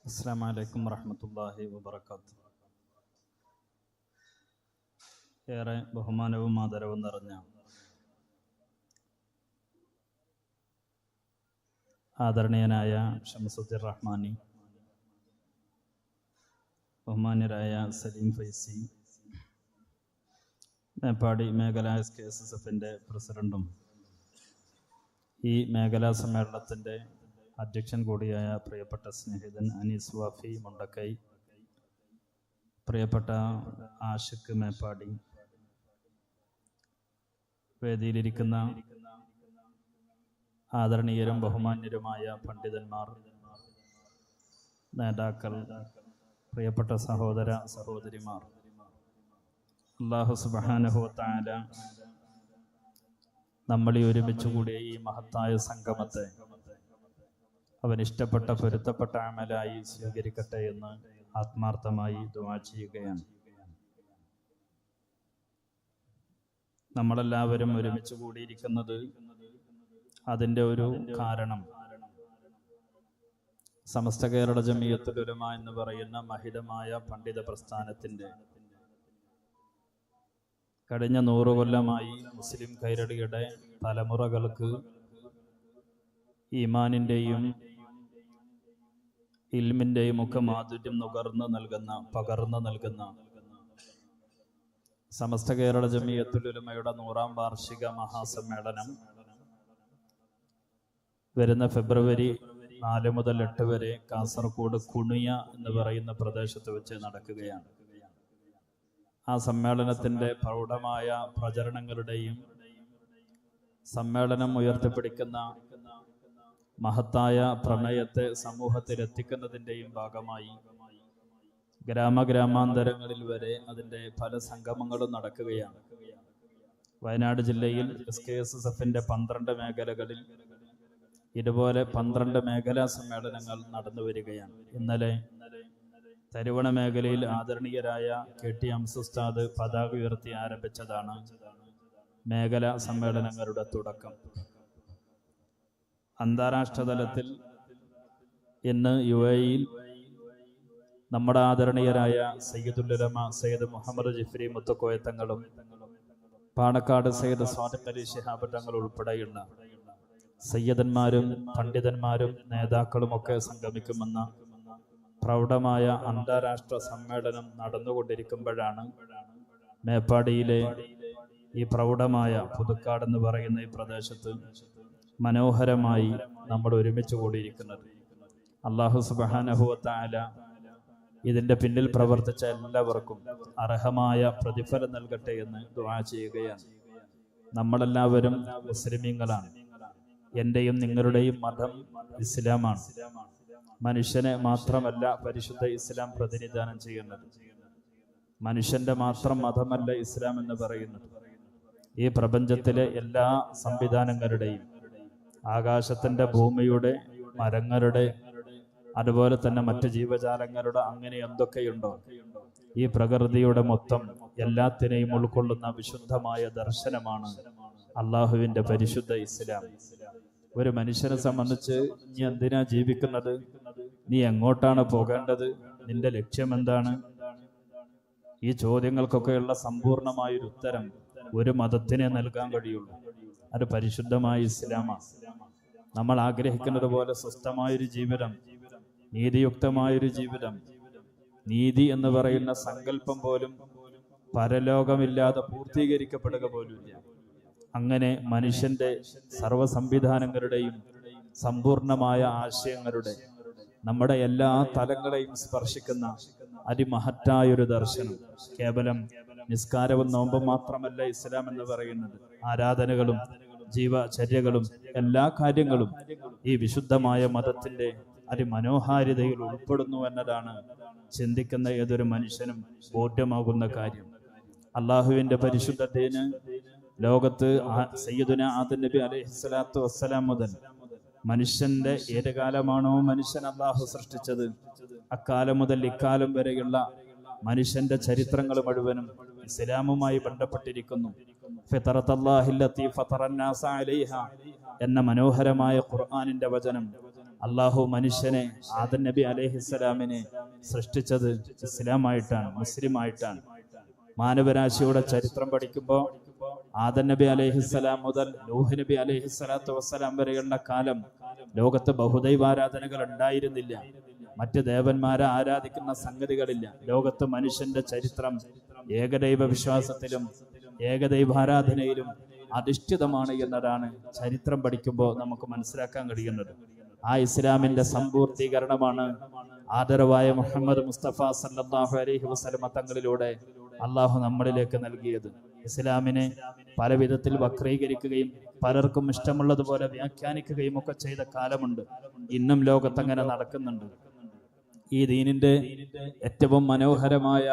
അസ്സലാമു അലൈക്കും വറഹ്മത്തുള്ളാഹി വബറകാതുഹു. ഏറെ ബഹുമാനവും ആദരവും നിറഞ്ഞ ആദരണീയനായ ഷംസുദ്ദീൻ റഹ്മാനി, ബഹുമാന്യരായ സലീം ഫൈസി, മേപ്പാടി മേഖലാ SKSSFന്റെ പ്രസിഡന്റും ഈ മേഖലാ സമ്മേളനത്തിൻ്റെ അധ്യക്ഷൻ കൂടിയായ പ്രിയപ്പെട്ട സ്നേഹിതൻ അനീസ് വാഫി മുണ്ടക്കൈ, പ്രിയപ്പെട്ട ആഷിഖ് മേപ്പാടി, വേദിയിലിരിക്കുന്ന ആദരണീയരും ബഹുമാന്യരുമായ പണ്ഡിതന്മാർ, നേതാക്കൾ, പ്രിയപ്പെട്ട സഹോദര സഹോദരിമാർ, അല്ലാഹു സുബ്ഹാനഹു വ തആല നമ്മളീ ഒരുമിച്ച് കൂടിയ ഈ മഹത്തായ സംഗമത്തെ അവൻ ഇഷ്ടപ്പെട്ട പൊരുത്തപ്പെട്ട അമലായി സ്വീകരിക്കട്ടെ എന്ന് ആത്മാർത്ഥമായി ദുആ ചെയ്യുകയാണ്. നമ്മളെല്ലാവരും ഒരുമിച്ച് കൂടിയിരിക്കുന്നത് അതിൻ്റെ ഒരു കാരണം സമസ്ത കേരള ജമിയത്തുൽ ഉലമ എന്ന് പറയുന്ന മഹിതമായ പണ്ഡിത പ്രസ്ഥാനത്തിൻ്റെ കഴിഞ്ഞ 100 കൊല്ലമായി മുസ്ലിം കൈരളിയുടെ തലമുറകൾക്ക് ഈമാനിൻ്റെയും ഇൽമിൻ്റെയും ഒക്കെ മാധുര്യം പകർന്നു നൽകുന്ന സമസ്ത കേരള ജമിയത്തുൽ ഉലമയുടെ 100ാം വാർഷിക മഹാസമ്മേളനം വരുന്ന ഫെബ്രുവരി 4 മുതൽ 8 വരെ കാസർഗോഡ് കുണിയ എന്ന് പറയുന്ന പ്രദേശത്ത് വെച്ച് നടക്കുകയാണ്. ആ സമ്മേളനത്തിൻ്റെ പ്രൗഢമായ പ്രചരണങ്ങളുടെയും സമ്മേളനം ഉയർത്തിപ്പിടിക്കുന്ന മഹത്തായ പ്രമേയത്തെ സമൂഹത്തിൽ എത്തിക്കുന്നതിൻ്റെയും ഭാഗമായി ഗ്രാമാന്തരങ്ങളിൽ വരെ അതിൻ്റെ പല സംഗമങ്ങളും നടക്കുകയാണ്. വയനാട് ജില്ലയിൽ SKSSFന്റെ 12 മേഖലകളിൽ ഇതുപോലെ 12 മേഖലാ സമ്മേളനങ്ങൾ നടന്നു വരികയാണ്. ഇന്നലെ തരുവണ മേഖലയിൽ ആദരണീയരായ KT ഹംസ ഉസ്താദ് പതാക ഉയർത്തി ആരംഭിച്ചതാണ് മേഖലാ സമ്മേളനങ്ങളുടെ തുടക്കം. അന്താരാഷ്ട്ര തലത്തിൽ ഇന്ന് UAEയിൽ നമ്മുടെ ആദരണീയരായ സയ്യിദുൽ ഉലമ സയ്യിദ് മുഹമ്മദ് ജിഫ്രി മുത്തക്കോയ തങ്ങളും പാണക്കാട് സയ്യിദ് സ്വാദിഖ് അലി ശിഹാബ് തങ്ങൾ ഉൾപ്പെടെയുള്ള സയ്യിദന്മാരും പണ്ഡിതന്മാരും നേതാക്കളുമൊക്കെ സംഗമിക്കുമെന്ന പ്രൗഢമായ അന്താരാഷ്ട്ര സമ്മേളനം നടന്നുകൊണ്ടിരിക്കുമ്പോഴാണ് മേപ്പാടിയിലെ ഈ പ്രൗഢമായ പുതുക്കാട് എന്ന് പറയുന്ന ഈ പ്രദേശത്ത് മനോഹരമായി നമ്മൾ ഒരുമിച്ച് കൂടിയിരിക്കുന്നത്. അല്ലാഹു സുബ്ഹാനഹു വ തആല ഇതിൻ്റെ പിന്നിൽ പ്രവർത്തിച്ച എല്ലാവർക്കും അർഹമായ പ്രതിഫലം നൽകട്ടെ എന്ന് ദുആ ചെയ്യുകയാണ്. നമ്മളെല്ലാവരും മുസ്ലിമീങ്ങളാണ്. എൻ്റെയും നിങ്ങളുടെയും മതം ഇസ്ലാമാണ്. മനുഷ്യനെ മാത്രമല്ല പരിശുദ്ധ ഇസ്ലാം പ്രതിനിധാനം ചെയ്യുന്നത്. മനുഷ്യന്റെ മാത്രം മതമല്ല ഇസ്ലാം എന്ന് പറയുന്നത്. ഈ പ്രപഞ്ചത്തിലെ എല്ലാ സംവിധാനങ്ങളുടെയും, ആകാശത്തിന്റെ, ഭൂമിയുടെ, മരങ്ങളുടെ, അതുപോലെ തന്നെ മറ്റ് ജീവജാലങ്ങളുടെ, അങ്ങനെ എന്തൊക്കെയുണ്ടോ ഈ പ്രകൃതിയുടെ മൊത്തം എല്ലാത്തിനെയും ഉൾക്കൊള്ളുന്ന വിശുദ്ധമായ ദർശനമാണ് അള്ളാഹുവിന്റെ പരിശുദ്ധ ഇസ്ലാം. ഒരു മനുഷ്യനെ സംബന്ധിച്ച് നീ എന്തിനാ ജീവിക്കുന്നത്, നീ എങ്ങോട്ടാണ് പോകേണ്ടത്, നിന്റെ ലക്ഷ്യം എന്താണ്, ഈ ചോദ്യങ്ങൾക്കൊക്കെയുള്ള സമ്പൂർണമായൊരു ഉത്തരം ഒരു മതത്തിനെ നൽകാൻ കഴിയുള്ളൂ. അത് പരിശുദ്ധമായ ഇസ്ലാമാണ്. നമ്മൾ ആഗ്രഹിക്കുന്നത് പോലെ സ്വസ്ഥമായൊരു ജീവിതം, നീതിയുക്തമായൊരു ജീവിതം, നീതി എന്ന് പറയുന്ന സങ്കല്പം പോലും പരലോകമില്ലാതെ പൂർത്തീകരിക്കപ്പെടുക പോലുമില്ല. അങ്ങനെ മനുഷ്യന്റെ സർവ്വ സംവിധാനങ്ങളുടെയും സമ്പൂർണമായ ആശയങ്ങളുടെ, നമ്മുടെ എല്ലാ തലങ്ങളെയും സ്പർശിക്കുന്ന അതിമഹത്തായൊരു ദർശനം. കേവലം നിസ്കാരവും നോമ്പും മാത്രമല്ല ഇസ്ലാം എന്ന് പറയുന്നത്. ആരാധനകളും ജീവചര്യകളും എല്ലാ കാര്യങ്ങളും ഈ വിശുദ്ധമായ മതത്തിന്റെ അതിമനോഹാരിതയിൽ ഉൾപ്പെടുന്നു എന്നതാണ് ചിന്തിക്കുന്ന ഏതൊരു മനുഷ്യനും ബോധ്യമാകുന്ന കാര്യം. അള്ളാഹുവിന്റെ പരിശുദ്ധ ദീന് ലോകത്ത് സയ്യിദുന ആദം നബി അലൈഹിസ്സലാത്തു വസ്സലാം മുതൽ മനുഷ്യന്റെ ഏത് കാലമാണോ മനുഷ്യൻ അള്ളാഹു സൃഷ്ടിച്ചത്, അക്കാലം മുതൽ ഇക്കാലം വരെയുള്ള മനുഷ്യന്റെ ചരിത്രങ്ങൾ മുഴുവനും ഇസ്ലാമുമായി ബന്ധപ്പെട്ടിരിക്കുന്നു. ഫിത്രത്തല്ലാഹില്ലത്തി ഫതറന്നാസ അലൈഹ എന്ന മനോഹരമായ ഖുർആനിന്റെ വചനം അള്ളാഹു മനുഷ്യനെ ആദം നബി അലൈഹിസ്സലാമിനെ സൃഷ്ടിച്ചത് ഇസ്ലാമായിട്ടാണ്, മുസ്ലിമായിട്ടാണ്. മാനവരാശിയുടെ ചരിത്രം പഠിക്കുമ്പോൾ ആദം നബി അലൈഹിസ്സലാം മുതൽ നൂഹ് നബി അലൈഹിസ്സലാത്തു വസ്സലാം വരെയുള്ള കാലം ലോകത്ത് ബഹുദൈവാരാധനകൾ ഉണ്ടായിരുന്നില്ല. മറ്റ് ദേവന്മാരെ ആരാധിക്കുന്ന സംഗതികളില്ല. ലോകത്ത് മനുഷ്യന്റെ ചരിത്രം ഏകദൈവ വിശ്വാസത്തിലും ഏകദൈവാരാധനയിലും അധിഷ്ഠിതമാണ് എന്നതാണ് ചരിത്രം പഠിക്കുമ്പോൾ നമുക്ക് മനസ്സിലാക്കാൻ കഴിയുന്നത്. ആ ഇസ്ലാമിന്റെ സമ്പൂർത്തീകരണമാണ് ആദരവായ മുഹമ്മദ് മുസ്തഫ സല്ലല്ലാഹു അലൈഹി വസല്ലമ തങ്ങളിലൂടെ അള്ളാഹു നമ്മളിലേക്ക് നൽകിയത്. ഇസ്ലാമിനെ പല വിധത്തിൽ വക്രീകരിക്കുകയും പലർക്കും ഇഷ്ടമുള്ളതുപോലെ വ്യാഖ്യാനിക്കുകയും ഒക്കെ ചെയ്ത കാലമുണ്ട്. ഇന്നും ലോകത്തങ്ങനെ നടക്കുന്നുണ്ട്. ഈ ദീനിന്റെ ഏറ്റവും മനോഹരമായ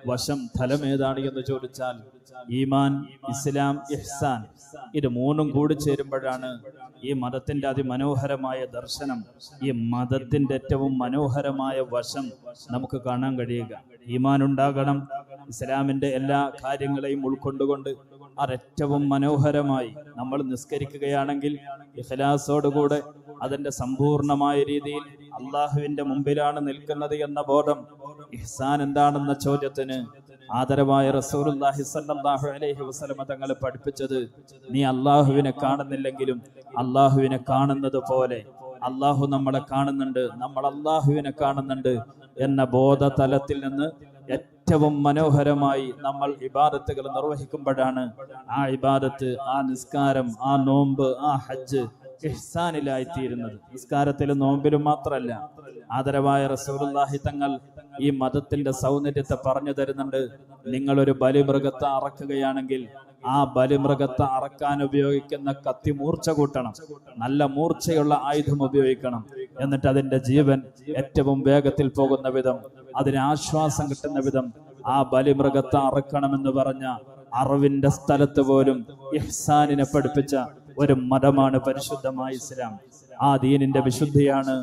വശം തലം ഏതാണ് എന്ന് ചോദിച്ചാൽ ഈമാൻ, ഇസ്ലാം, ഇഹ്സാൻ, ഇത് മൂന്നും കൂടി ചേരുമ്പോഴാണ് ഈ മതത്തിന്റെ അതിമനോഹരമായ ദർശനം, ഈ മതത്തിന്റെ ഏറ്റവും മനോഹരമായ വശം നമുക്ക് കാണാൻ കഴിയുക. ഈമാൻ ഉണ്ടാകണം. ഇസ്ലാമിന്റെ എല്ലാ കാര്യങ്ങളെയും ഉൾക്കൊണ്ടുകൊണ്ട് അതേറ്റവും മനോഹരമായി നമ്മൾ നിസ്കരിക്കുകയാണെങ്കിൽ ഇഖ്ലാസോടുകൂടെ അതിന്റെ സമ്പൂർണമായ രീതിയിൽ അള്ളാഹുവിന്റെ മുമ്പിലാണ് നിൽക്കുന്നത് എന്ന ബോധം. ഇഹ്സാൻ എന്താണെന്ന ചോദ്യത്തിന് ആദരവായ റസൂലുള്ളാഹി സ്വല്ലല്ലാഹു അലൈഹി വസല്ലമ തങ്ങൾ പഠിപ്പിച്ചത്, നീ അള്ളാഹുവിനെ കാണുന്നില്ലെങ്കിലും അള്ളാഹുവിനെ കാണുന്നത് പോലെ അള്ളാഹു നമ്മളെ കാണുന്നുണ്ട്, നമ്മൾ അള്ളാഹുവിനെ കാണുന്നുണ്ട് എന്ന ബോധതലത്തിൽ നിന്ന് ഏറ്റവും മനോഹരമായി നമ്മൾ ഇബാദത്തുകൾ നിർവഹിക്കുമ്പോഴാണ് ആ ഇബാദത്ത്, ആ നിസ്കാരം, ആ നോമ്പ്, ആ ഹജ്ജ് ഇഹ്സാനിലായിത്തീരുന്നത്. നിസ്കാരത്തിലും നോമ്പിലും മാത്രമല്ല, ആദരവായ റസൂലുള്ളാഹി തങ്ങൾ ഈ മതത്തിന്റെ സൗന്ദര്യത്തെ പറഞ്ഞു തരുന്നുണ്ട്. നിങ്ങളൊരു ബലിമൃഗത്തെ അറക്കുകയാണെങ്കിൽ ആ ബലിമൃഗത്തെ അറക്കാൻ ഉപയോഗിക്കുന്ന കത്തി മൂർച്ച കൂട്ടണം, നല്ല മൂർച്ചയുള്ള ആയുധം ഉപയോഗിക്കണം. എന്നിട്ട് അതിന്റെ ജീവൻ ഏറ്റവും വേഗത്തിൽ പോകുന്ന വിധം, അതിന് ആശ്വാസം കിട്ടുന്ന വിധം ആ ബലിമൃഗത്തെ അറക്കണമെന്ന് പറഞ്ഞ അറിവിന്റെ സ്ഥലത്ത് പോലും ഇഹ്സാനിനെ പഠിപ്പിച്ച ഒരു മതമാണ് പരിശുദ്ധമായ ഇസ്ലാം. ആ ദീനിന്റെ വിശുദ്ധിയാണ്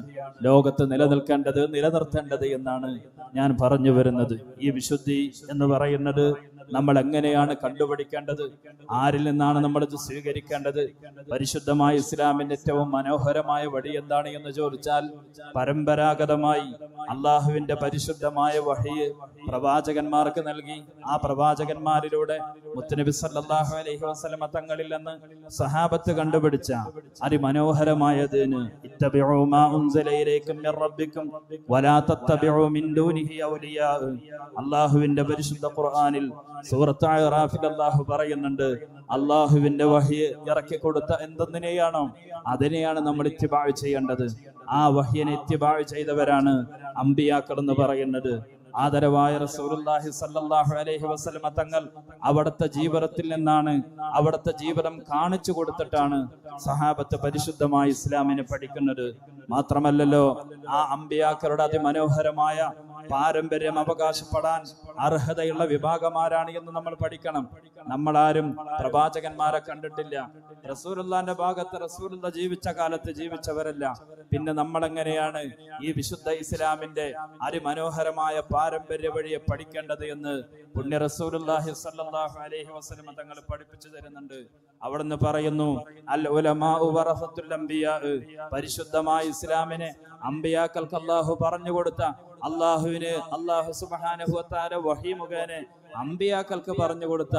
ലോകത്ത് നിലനിൽക്കേണ്ടത്, നിലനിർത്തേണ്ടത് എന്നാണ് ഞാൻ പറഞ്ഞു വരുന്നത്. ഈ വിശുദ്ധി എന്ന് പറയുന്നത് നമ്മൾ എങ്ങനെയാണ് കണ്ടുപിടിക്കേണ്ടത്? ആരിൽ നിന്നാണ് നമ്മൾ ഇത് സ്വീകരിക്കേണ്ടത്? പരിശുദ്ധമായ ഇസ്ലാമിന്റെ ഏറ്റവും മനോഹരമായ വഴി എന്താണ് എന്ന് ചോദിച്ചാൽ, പരമ്പരാഗതമായി അള്ളാഹുവിന്റെ പരിശുദ്ധമായ വഹി പ്രവാചകന്മാർക്ക് നൽകി. ആ പ്രവാചകന്മാരിലൂടെ മുത്തുനബി സല്ലല്ലാഹു അലൈഹി വസല്ലമ തങ്ങളിൽ നിന്ന് സഹാബത്ത് കണ്ടുപിടിച്ച അതിമനോഹരമായ ദീന്, ഇത്തബിഉ മാ ഉൻസില ഇലൈക്കും മിർ റബ്ബിക്കും വലാ തത്തബിഉ മിൻ ദൂനിഹി ഔലിയാ. അല്ലാഹുവിന്റെ പരിശുദ്ധ ഖുർആനിൽ സൂറത്ത് അഅറാഫിൽ അല്ലാഹു പറയുന്നുണ്ട്, അല്ലാഹുവിന്റെ വഹി ഇറക്കി കൊടുത്ത എന്തെന്നിനെയാണോ അതിനെയാണ് നമ്മൾ ഇത്തിബാ ചെയ്യേണ്ടത്. ആ വഹിയെ ഇത്തിബാ ചെയ്തവരാണ് അമ്പിയാക്കൾ എന്ന് പറയുന്നത്. ആദരവായ റസൂലുള്ളാഹി സ്വല്ലല്ലാഹു അലൈഹി വസല്ലമ തങ്ങൾ അവിടുത്തെ ജീവിതത്തിൽ നിന്നാണ്, അവിടുത്തെ ജീവിതം കാണിച്ചു കൊടുത്തിട്ടാണ് സഹാബത്ത് പരിശുദ്ധമായ ഇസ്ലാമിനെ പഠിക്കുന്നത്. മാത്രമല്ലല്ലോ, ആ അമ്പിയാക്കളുടെ അതിമനോഹരമായ പാരമ്പര്യം അവകാശപ്പെടാൻ അർഹതയുള്ള വിഭാഗമാരാണ് എന്ന് നമ്മൾ പഠിക്കണം. നമ്മളാരും പ്രവാചകന്മാരെ കണ്ടിട്ടില്ല. റസൂലുള്ളാന്റെ ഭാഗത്ത് റസൂലുള്ള ജീവിച്ച കാലത്ത് ജീവിച്ചവരല്ല. പിന്നെ നമ്മൾ എങ്ങനെയാണ് ഈ വിശുദ്ധ ഇസ്ലാമിന്റെ അതിമനോഹരമായ പാരമ്പര്യ വഴിയെ പഠിക്കേണ്ടത് എന്ന് പുണ്യ റസൂലുള്ളാഹി സ്വല്ലല്ലാഹു അലൈഹി വസല്ലം തങ്ങൾ പഠിപ്പിച്ചു തരുന്നുണ്ട്. അവിടുന്ന് പറയുന്നു, അൽ ഉലമാഉ വറസത്തുൽ അംബിയാ. പരിശുദ്ധമായ ഇസ്ലാമിനെ അമ്പിയാക്കൾക്ക് അല്ലാഹു പറഞ്ഞു കൊടുത്ത, അല്ലാഹുവിന് അല്ലാഹു സുബ്ഹാനഹു വ തആല വഹി മുഖേന അമ്പിയാക്കൾക്ക് പറഞ്ഞു കൊടുത്ത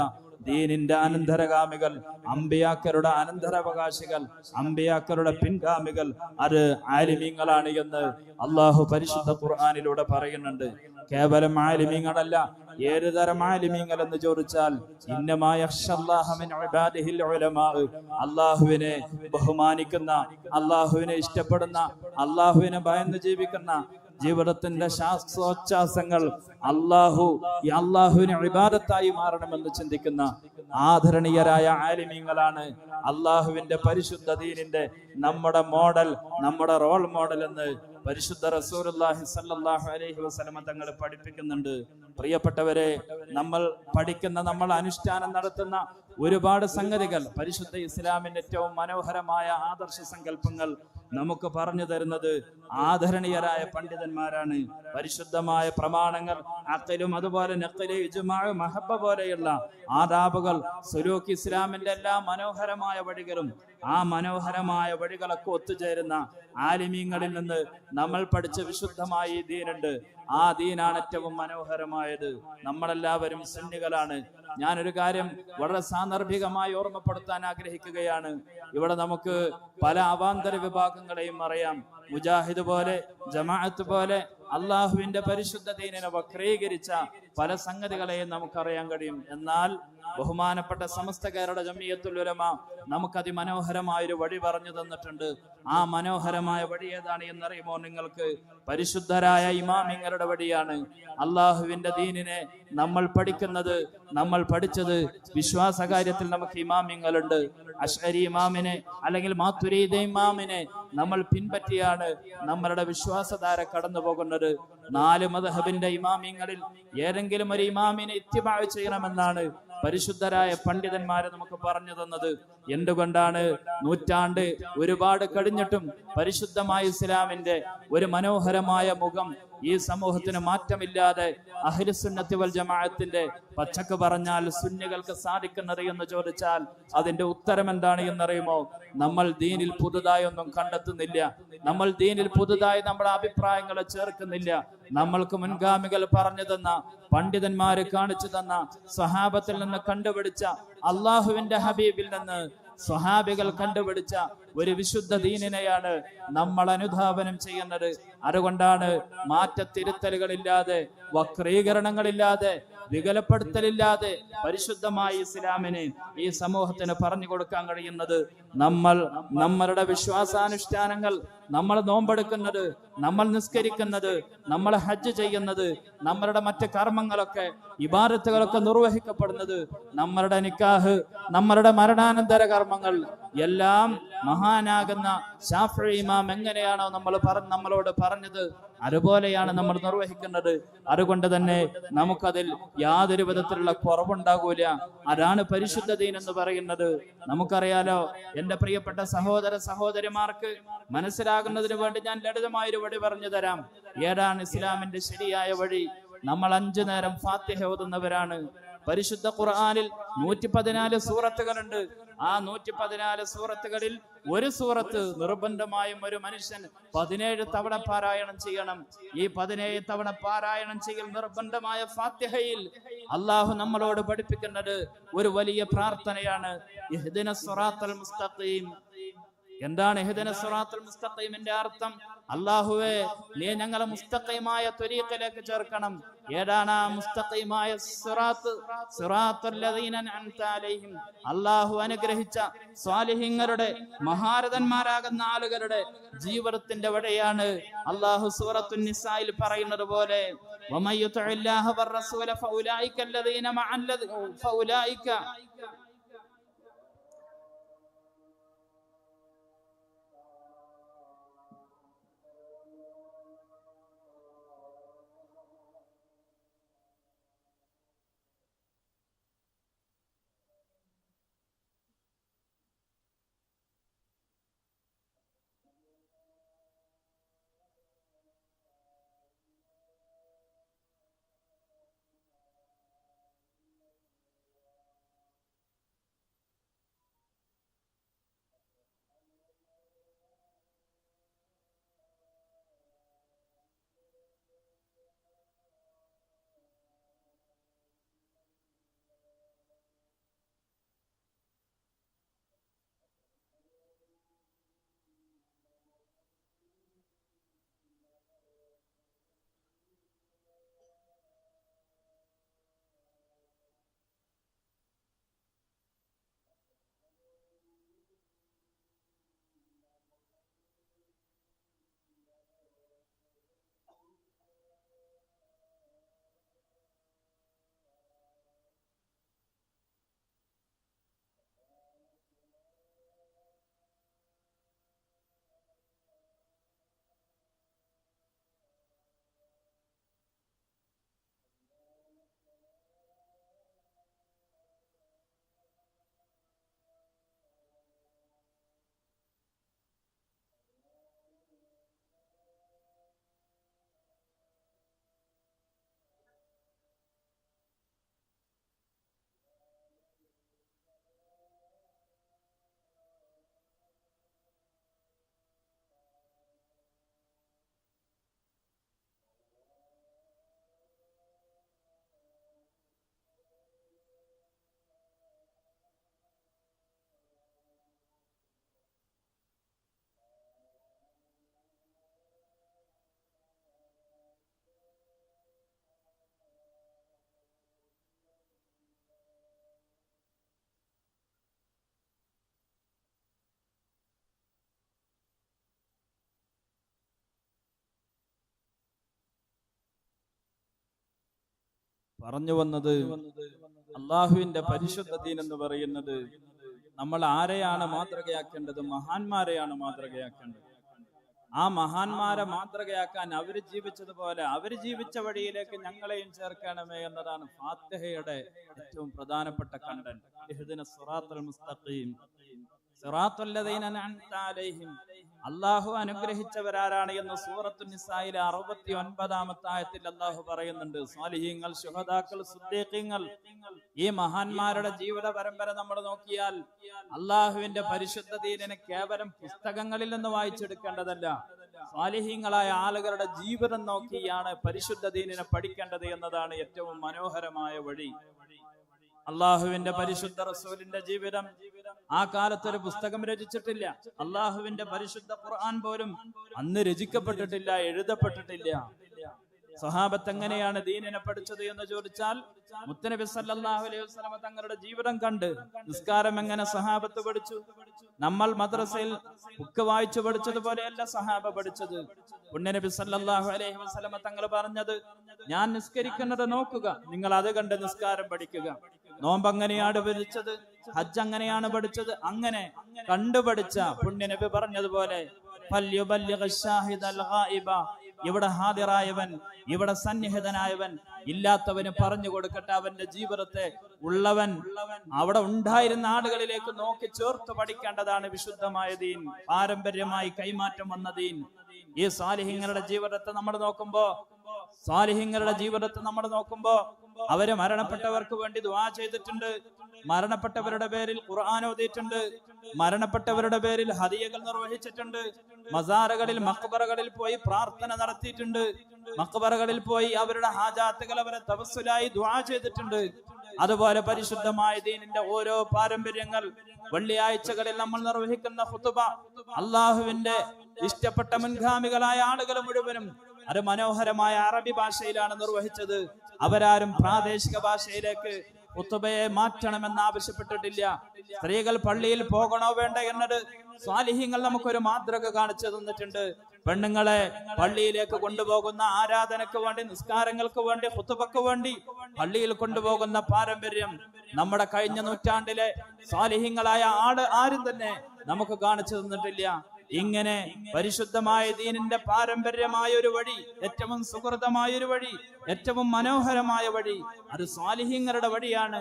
ദീനിന്റെ അനന്തരഗാമികൾ, അമ്പിയാക്കരുടെ അനന്തരാവകാശികൾ, അമ്പിയാക്കരുടെ പിൻഗാമികൾ അത് ആലിമീങ്ങളാണ് എന്ന് അല്ലാഹു പരിശുദ്ധ ഖുർആനിലൂടെ പറയുന്നുണ്ട്. കേവലം ആലിമീങ്ങളല്ല, ഏത് തരം ആലിമീങ്ങൾ എന്ന് ചോദിച്ചാൽ, ഇന്നമാ യഖ്ശല്ലാഹ മിൻ ഇബാദിഹിൽ ഉലമാ. അല്ലാഹുവിനെ ബഹുമാനിക്കുന്ന, അല്ലാഹുവിനെ ഇഷ്ടപ്പെടുന്ന, അല്ലാഹുവിനെ ഭയന്ന് ജീവിക്കുന്ന, ജീവിതത്തിന്റെ ശ്വാസോച്ഛ്വാസങ്ങൾ അല്ലാഹുവിന് ഇബാദത്തായി മാറണമെന്ന് ചിന്തിക്കുന്ന ആദരണീയരായ ആലിമീങ്ങളാണ് അല്ലാഹുവിന്റെ പരിശുദ്ധ ദീനിന്റെ നമ്മുടെ മോഡൽ, നമ്മുടെ റോൾ മോഡൽ എന്ന് പരിശുദ്ധ റസൂലുള്ളാഹി സ്വല്ലല്ലാഹു അലൈഹി വസല്ലം തങ്ങൾ പഠിപ്പിക്കുന്നുണ്ട്. പ്രിയപ്പെട്ടവരെ, നമ്മൾ പഠിക്കുന്ന, നമ്മൾ അനുഷ്ഠാനം നടത്തുന്ന ഒരുപാട് സംഗതികൾ, പരിശുദ്ധ ഇസ്ലാമിന്റെ ഏറ്റവും മനോഹരമായ ആദർശ സങ്കല്പങ്ങൾ നമുക്ക് പറഞ്ഞു തരുന്നത് ആദരണീയരായ പണ്ഡിതന്മാരാണ്. പരിശുദ്ധമായ പ്രമാണങ്ങൾ, അഖലും അതുപോലെ നഖല്, ഇജ്മാ, മഹബ്ബ പോലെയുള്ള ആദാബുകൾ, സുലൂക്ക്, ഇസ്ലാമിന്റെ എല്ലാ മനോഹരമായ വഴികളും ആ മനോഹരമായ വഴികളൊക്കെ ഒത്തുചേരുന്ന ആലിമീങ്ങളിൽ നിന്ന് നമ്മൾ പഠിച്ച വിശുദ്ധമായ ഈ ദീനുണ്ട്. ആ ദീനാണ് ഏറ്റവും മനോഹരമായത്. നമ്മളെല്ലാവരും സുന്നികളാണ്. ഞാനൊരു കാര്യം വളരെ സാന്ദർഭികമായി ഓർമ്മപ്പെടുത്താൻ ആഗ്രഹിക്കുകയാണ്. ഇവിടെ നമുക്ക് പല അവാന്തര വിഭാഗങ്ങളെയും അറിയാം. മുജാഹിദ് പോലെ, ജമാഅത്ത് പോലെ അള്ളാഹുവിന്റെ പരിശുദ്ധ ദീനിനെ വക്രീകരിച്ച പല സംഗതികളെയും നമുക്കറിയാൻ കഴിയും. എന്നാൽ ബഹുമാനപ്പെട്ട സമസ്ത കേരള ജമിയത്തുൽ ഉലമ നമുക്ക് അതിമനോഹരമായൊരു വഴി പറഞ്ഞു തന്നിട്ടുണ്ട്. ആ മനോഹരമായ വഴി ഏതാണ് എന്നറിയുമോ നിങ്ങൾക്ക്? പരിശുദ്ധരായ ഇമാമിങ്ങളുടെ വഴിയാണ്. അള്ളാഹുവിന്റെ ദീനിനെ നമ്മൾ പഠിക്കുന്നത്, നമ്മൾ പഠിച്ചത് വിശ്വാസകാര്യത്തിൽ നമുക്ക് ഇമാമിങ്ങളുണ്ട്. അശ്അരി ഇമാമിനെ അല്ലെങ്കിൽ മാതുരീദി ഇമാമിനെ നമ്മൾ പിൻപറ്റിയാണ് നമ്മളുടെ വിശ്വാസധാര കടന്നു പോകുന്നത്. 4 മദ്ഹബിന്റെ ഇമാമിങ്ങളിൽ ഏതെങ്കിലും ഒരു ഇമാമിനെ ഇത്തിബാ ചെയ്യണമെന്നാണ് പരിശുദ്ധരായ പണ്ഡിതന്മാര് നമുക്ക് പറഞ്ഞു തന്നത്. എന്തുകൊണ്ടാണ്? നൂറ്റാണ്ട് ഒരുപാട് കഴിഞ്ഞിട്ടും പരിശുദ്ധമായ ഇസ്ലാമിന്റെ ഒരു മനോഹരമായ മുഖം ഈ സമൂഹത്തിന് മാറ്റമില്ലാതെ അഹ്ലുസുന്നത്തി വൽ ജമാഅത്തിന്റെ പച്ചക്ക് പറഞ്ഞാൽ സുന്നികൾക്ക് സാധിക്കുന്നത് എന്ന് ചോദിച്ചാൽ അതിന്റെ ഉത്തരം എന്താണ് എന്നറിയുമോ? നമ്മൾ ദീനിൽ പുതുതായി ഒന്നും കണ്ടെത്തുന്നില്ല. നമ്മൾ ദീനിൽ പുതുതായി നമ്മുടെ അഭിപ്രായങ്ങളെ ചേർക്കുന്നില്ല. നമ്മൾക്ക് മുൻഗാമികൾ പറഞ്ഞു തന്ന, പണ്ഡിതന്മാര് കാണിച്ചു തന്ന, സ്വഹാബത്തിൽ നിന്ന് കണ്ടുപിടിച്ച, അള്ളാഹുവിന്റെ ഹബീബിൽ നിന്ന് സ്വഹാബികൾ കണ്ടുപിടിച്ച ഒരു വിശുദ്ധ ദീനിനെയാണ് നമ്മൾ അനുധാവനം ചെയ്യുന്നത്. അതുകൊണ്ടാണ് മാറ്റത്തിരുത്തലുകളില്ലാതെ, വക്രീകരണങ്ങളില്ലാതെ, വികലപ്പെടുത്തലില്ലാതെ പരിശുദ്ധമായ ഇസ്ലാമിനെ ഈ സമൂഹത്തിന് പറഞ്ഞു കൊടുക്കാൻ കഴിയുന്നത്. നമ്മൾ നമ്മളുടെ വിശ്വാസാനുഷ്ഠാനങ്ങൾ, നമ്മൾ നോമ്പെടുക്കുന്നത്, നമ്മൾ നിസ്കരിക്കുന്നത്, നമ്മൾ ഹജ്ജ് ചെയ്യുന്നത്, നമ്മളുടെ മറ്റ് കർമ്മങ്ങളൊക്കെ, ഇബാദത്തുകളൊക്കെ നിർവഹിക്കപ്പെടുന്നത്, നമ്മളുടെ നിക്കാഹ്, നമ്മളുടെ മരണാനന്തര കർമ്മങ്ങൾ എല്ലാം മഹാനാകുന്ന ശാഫിഈ ഇമാം എങ്ങനെയാണോ നമ്മളോട് പറഞ്ഞത്, അതുപോലെയാണ് നമ്മൾ നിർവഹിക്കുന്നത്. അതുകൊണ്ട് തന്നെ നമുക്കതിൽ യാതൊരു വിധത്തിലുള്ള കുറവുണ്ടാകൂല. അതാണ് പരിശുദ്ധ ദീൻ എന്ന് പറയുന്നത്. നമുക്കറിയാലോ, എന്റെ പ്രിയപ്പെട്ട സഹോദര സഹോദരിമാർക്ക് മനസ്സിലാകുന്നതിന് വേണ്ടി ഞാൻ ലളിതമായൊരു വഴി പറഞ്ഞു തരാം. ഏതാണ് ഇസ്ലാമിന്റെ ശരിയായ വഴി? നമ്മൾ 5 നേരം ഫാത്തിഹ ഓതുന്നവരാണ്. പരിശുദ്ധ ഖുർആനിൽ 114 സൂറത്തുകളുണ്ട്. ആ 114 സൂറത്തുകളിൽ ഒരു സൂറത്ത് നിർബന്ധമായും ഒരു മനുഷ്യൻ 17 തവണ പാരായണം ചെയ്യണം. ഈ 17 തവണ പാരായണം ചെയ്യൽ നിർബന്ധമായ ഫാത്തിഹയിൽ അള്ളാഹു നമ്മളോട് പഠിപ്പിക്കുന്നത് ഒരു വലിയ പ്രാർത്ഥനയാണ്. ഇഹ്ദിനസ് സിറാത്തൽ മുസ്തഖീം. എന്താണ് ഇഹ്ദിനസ് സിറാത്തൽ മുസ്തഖീമിന്റെ അർത്ഥം? അല്ലാഹുവേ, നീ ഞങ്ങളെ മുസ്തഖീമായ ത്വരീഖിലേക്ക് ചേർക്കണം. ഏതാണ് ആ മുസ്തഖീമായ സിറാത്ത്? സിറാത്തുൽ ലദീന അൻഅംത അലൈഹിം. അല്ലാഹു അനുഗ്രഹിച്ച സ്വാലിഹീങ്ങളുടെ, മഹാരഥന്മാരാകുന്ന ആളുകളുടെ ജീവിതത്തിന്റെ വഴിയാണ്. അല്ലാഹു സൂറത്തുൻ നിസായിൽ പറയുന്നത് പോലെ, വമൻ യുതിഇല്ലാഹ വറസൂല ഫൗലൈക അല്ലദീന ഫൗലൈക പറഞ്ഞു വന്നത് അള്ളാഹുവിന്റെ പരിശുദ്ധ ദീൻ എന്ന് പറയുന്നത് നമ്മൾ ആരെയാണ് മാതൃകയാക്കേണ്ടത്? മഹാന്മാരെയാണ് മാതൃകയാക്കേണ്ടത്. ആ മഹാന്മാരെ മാതൃകയാക്കാൻ അവര് ജീവിച്ചതുപോലെ അവര് ജീവിച്ച വഴിയിലേക്ക് ഞങ്ങളെയും ചേർക്കണമേ എന്നതാണ് ഫാത്തിഹയുടെ ഏറ്റവും പ്രധാനപ്പെട്ട കണ്ടന്റ്. ഇഹ്ദിനസ് സിറാത്തൽ മുസ്തഖീം സിറാത്തൽ ലദീന അൻഅംത അലൈഹിം. അല്ലാഹു അനുഗ്രഹിച്ചവരാരാണ് എന്ന് സൂറത്തുൻ നിസായിലെ 69-ാമത്തെ ആയത്തിൽ അല്ലാഹു പറയുന്നുണ്ട്. സ്വാലിഹീങ്ങൾ, ശുഹദാക്കൾ, സിദ്ദീഖീങ്ങൾ, ഈ മഹാന്മാരുടെ ജീവിത പരമ്പര നമ്മൾ നോക്കിയാൽ അള്ളാഹുവിന്റെ പരിശുദ്ധ ദീനിനെ കേവലം പുസ്തകങ്ങളിൽ നിന്ന് വായിച്ചെടുക്കേണ്ടതല്ല, സ്വാലിഹീങ്ങളായ ആളുകളുടെ ജീവിതം നോക്കിയാണ് പരിശുദ്ധ ദീനിനെ പഠിക്കേണ്ടത് എന്നതാണ് ഏറ്റവും മനോഹരമായ വഴി. അള്ളാഹുവിന്റെ പരിശുദ്ധ റസൂലിന്റെ ജീവിതം ആ കാലത്തൊരു പുസ്തകം രചിച്ചിട്ടില്ല. അള്ളാഹുവിന്റെ പരിശുദ്ധ ഖുർആൻ പോലും അന്ന് രചിക്കപ്പെട്ടിട്ടില്ല, എഴുതപ്പെട്ടിട്ടില്ല. സ്വഹാബത്ത് എങ്ങനെയാണ് ദീനിനെ പഠിച്ചത് എന്ന് ചോദിച്ചാൽ മുത്തനബി സല്ലല്ലാഹു അലൈഹി വസല്ലം തങ്ങളുടെ ജീവിതം കണ്ട് നിസ്കാരം എങ്ങനെ സ്വഹാബത്ത് പഠിച്ചു. നമ്മൾ മദ്രസയിൽ ബുക്ക് വായിച്ചു പഠിച്ചതുപോലെയല്ല സ്വഹാബ പഠിച്ചത്. പുണ്യനബി സല്ലല്ലാഹു അലൈഹി വസല്ലം തങ്ങൾ പറഞ്ഞത്, ഞാൻ നിസ്കരിക്കുന്നത് നോക്കുക, നിങ്ങൾ അത് കണ്ട് നിസ്കാരം പഠിക്കുക. നോമ്പ് അങ്ങനെയാണ് പഠിച്ചത്, ഹജ്ജ് അങ്ങനെയാണ് പഠിച്ചത്. അങ്ങനെ കണ്ടുപഠിച്ച പുണ്യനബി പറഞ്ഞതുപോലെ ഇവിടെ ഹാദിറായവൻ, ഇവിടെ സന്നിഹിതനായവൻ ഇല്ലാത്തവന് പറഞ്ഞു കൊടുക്കട്ടെ അവന്റെ ജീവിതത്തെ. ഉള്ളവൻ അവിടെ ഉണ്ടായിരുന്ന ആളുകളിലേക്ക് നോക്കി ചേർത്ത് പഠിക്കേണ്ടതാണ് വിശുദ്ധമായ ദീൻ, പാരമ്പര്യമായി കൈമാറ്റം വന്ന ദീൻ. ഈ സാലിഹ്യങ്ങളുടെ ജീവിതത്തെ നമ്മൾ നോക്കുമ്പോ അവര് മരണപ്പെട്ടവർക്ക് വേണ്ടി ദുആ ചെയ്തിട്ടുണ്ട്, മരണപ്പെട്ടവരുടെ പേരിൽ ഖുർആൻ ഓതിയിട്ടുണ്ട്, മരണപ്പെട്ടവരുടെ പേരിൽ ഹദിയകൾ നിർവഹിച്ചിട്ടുണ്ട്, മസാറകളിൽ മഖ്ബറകളിൽ പോയി പ്രാർത്ഥന നടത്തിയിട്ടുണ്ട്, മഖ്ബറകളിൽ പോയി അവരുടെ ഹാജാത്തുകൾ അവരെ തവസ്സുലായി ദുആ ചെയ്തിട്ടുണ്ട്. അതുപോലെ പരിശുദ്ധമായ ദീനിന്റെ ഓരോ പാരമ്പര്യങ്ങൾ വെള്ളിയാഴ്ചകളിൽ നമ്മൾ നിർവഹിക്കുന്ന ഖുതുബ അള്ളാഹുവിന്റെ ഇഷ്ടപ്പെട്ട മുൻഗാമികളായ ആളുകൾ മുഴുവനും അത് മനോഹരമായ അറബി ഭാഷയിലാണ് നിർവഹിച്ചത്. അവരാരും പ്രാദേശിക ഭാഷയിലേക്ക് ഖുതുബയെ മാറ്റണമെന്ന് ആവശ്യപ്പെട്ടിട്ടില്ല. സ്ത്രീകൾ പള്ളിയിൽ പോകണോ വേണ്ട എന്നത് സ്വാലിഹീങ്ങൾ നമുക്കൊരു മാതൃക കാണിച്ചു തന്നിട്ടുണ്ട്. പെണ്ണുങ്ങളെ പള്ളിയിലേക്ക് കൊണ്ടുപോകുന്ന ആരാധനക്ക് വേണ്ടി, നിസ്കാരങ്ങൾക്ക് വേണ്ടി, ഖുതുബക്ക് വേണ്ടി പള്ളിയിൽ കൊണ്ടുപോകുന്ന പാരമ്പര്യം നമ്മുടെ കഴിഞ്ഞ നൂറ്റാണ്ടിലെ സ്വാലിഹീങ്ങളായ ആരും തന്നെ നമുക്ക് കാണിച്ചു തന്നിട്ടില്ല. ഇങ്ങനെ പരിശുദ്ധമായ ദീനിന്റെ പാരമ്പര്യമായ ഒരു വഴി, ഏറ്റവും സുഹൃതമായ ഒരു വഴി, ഏറ്റവും മനോഹരമായ വഴി അത് സ്വാലിഹീങ്ങളുടെ വഴിയാണ്.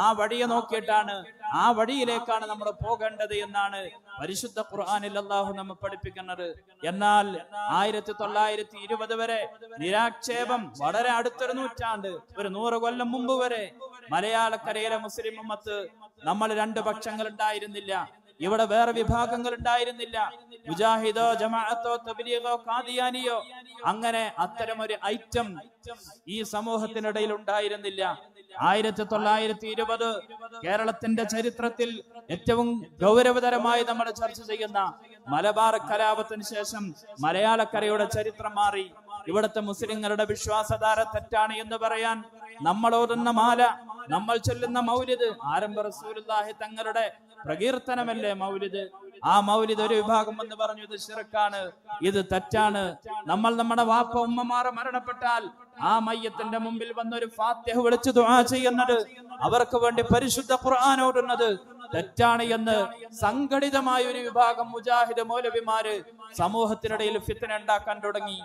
ആ വഴിയെ നോക്കിയിട്ടാണ്, ആ വഴിയിലേക്കാണ് നമ്മൾ പോകേണ്ടത് എന്നാണ് പരിശുദ്ധ ഖുർആനിൽ അല്ലാഹു നമ്മെ പഠിപ്പിക്കുന്നത്. എന്നാൽ 1920 വരെ നിരാക്ഷേപം, വളരെ അടുത്തൊരു നൂറ്റാണ്ട്, ഒരു 100 കൊല്ലം മുമ്പ് വരെ മലയാളക്കരയിലെ മുസ്ലിം ഉമ്മത്ത് നമ്മൾ രണ്ട് പക്ഷങ്ങൾ ഉണ്ടായിരുന്നില്ല. ഇവിടെ വേറെ വിഭാഗങ്ങൾ ഉണ്ടായിരുന്നില്ല. മുജാഹിദോ, ജമാഅത്തോ, തബ്ലീഗോ, ഖാദിയാനിയോ, അങ്ങനെ അത്തരമൊരു ഐറ്റം ഈ സമൂഹത്തിനിടയിൽ ഉണ്ടായിരുന്നില്ല. 1920 കേരളത്തിന്റെ ചരിത്രത്തിൽ ഏറ്റവും ഗൗരവതരമായി നമ്മൾ ചർച്ച ചെയ്യുന്ന മലബാർ കലാപത്തിന് ശേഷം മലയാളക്കരയുടെ ചരിത്രം മാറി. ഇവിടുത്തെ മുസ്ലിങ്ങളുടെ വിശ്വാസധാര തെറ്റാണ് എന്ന് പറയാൻ നമ്മൾ ഓതുന്ന മാല, നമ്മൾ ചൊല്ലുന്ന മൗലിദ്, ആരംഭ റസൂലുള്ളാഹി തങ്ങളുടെ പ്രകീർത്തനമല്ലേ മൗലിദ്. ആ മൗലിദ് ഒരു വിഭാഗം എന്ന് പറഞ്ഞു ഇത് ശിർക്കാണ്, ഇത് തെറ്റാണ്. നമ്മൾ നമ്മുടെ വാപ്പ ഉമ്മമാർ മരണപ്പെട്ടാൽ ആ മയ്യത്തിന്റെ മുമ്പിൽ വന്നൊരു ഫാത്തിഹ വിളിച്ച് ദുആ ചെയ്യുന്നത്, അവർക്ക് വേണ്ടി പരിശുദ്ധ ഖുർആൻ ഓതുന്നത് തെറ്റാണ് എന്ന് സംഘടിതമായ ഒരു വിഭാഗം മുജാഹിദ് മൗലവിമാര് സമൂഹത്തിനിടയിൽ ഫിത്ന ഉണ്ടാക്കാൻ തുടങ്ങി,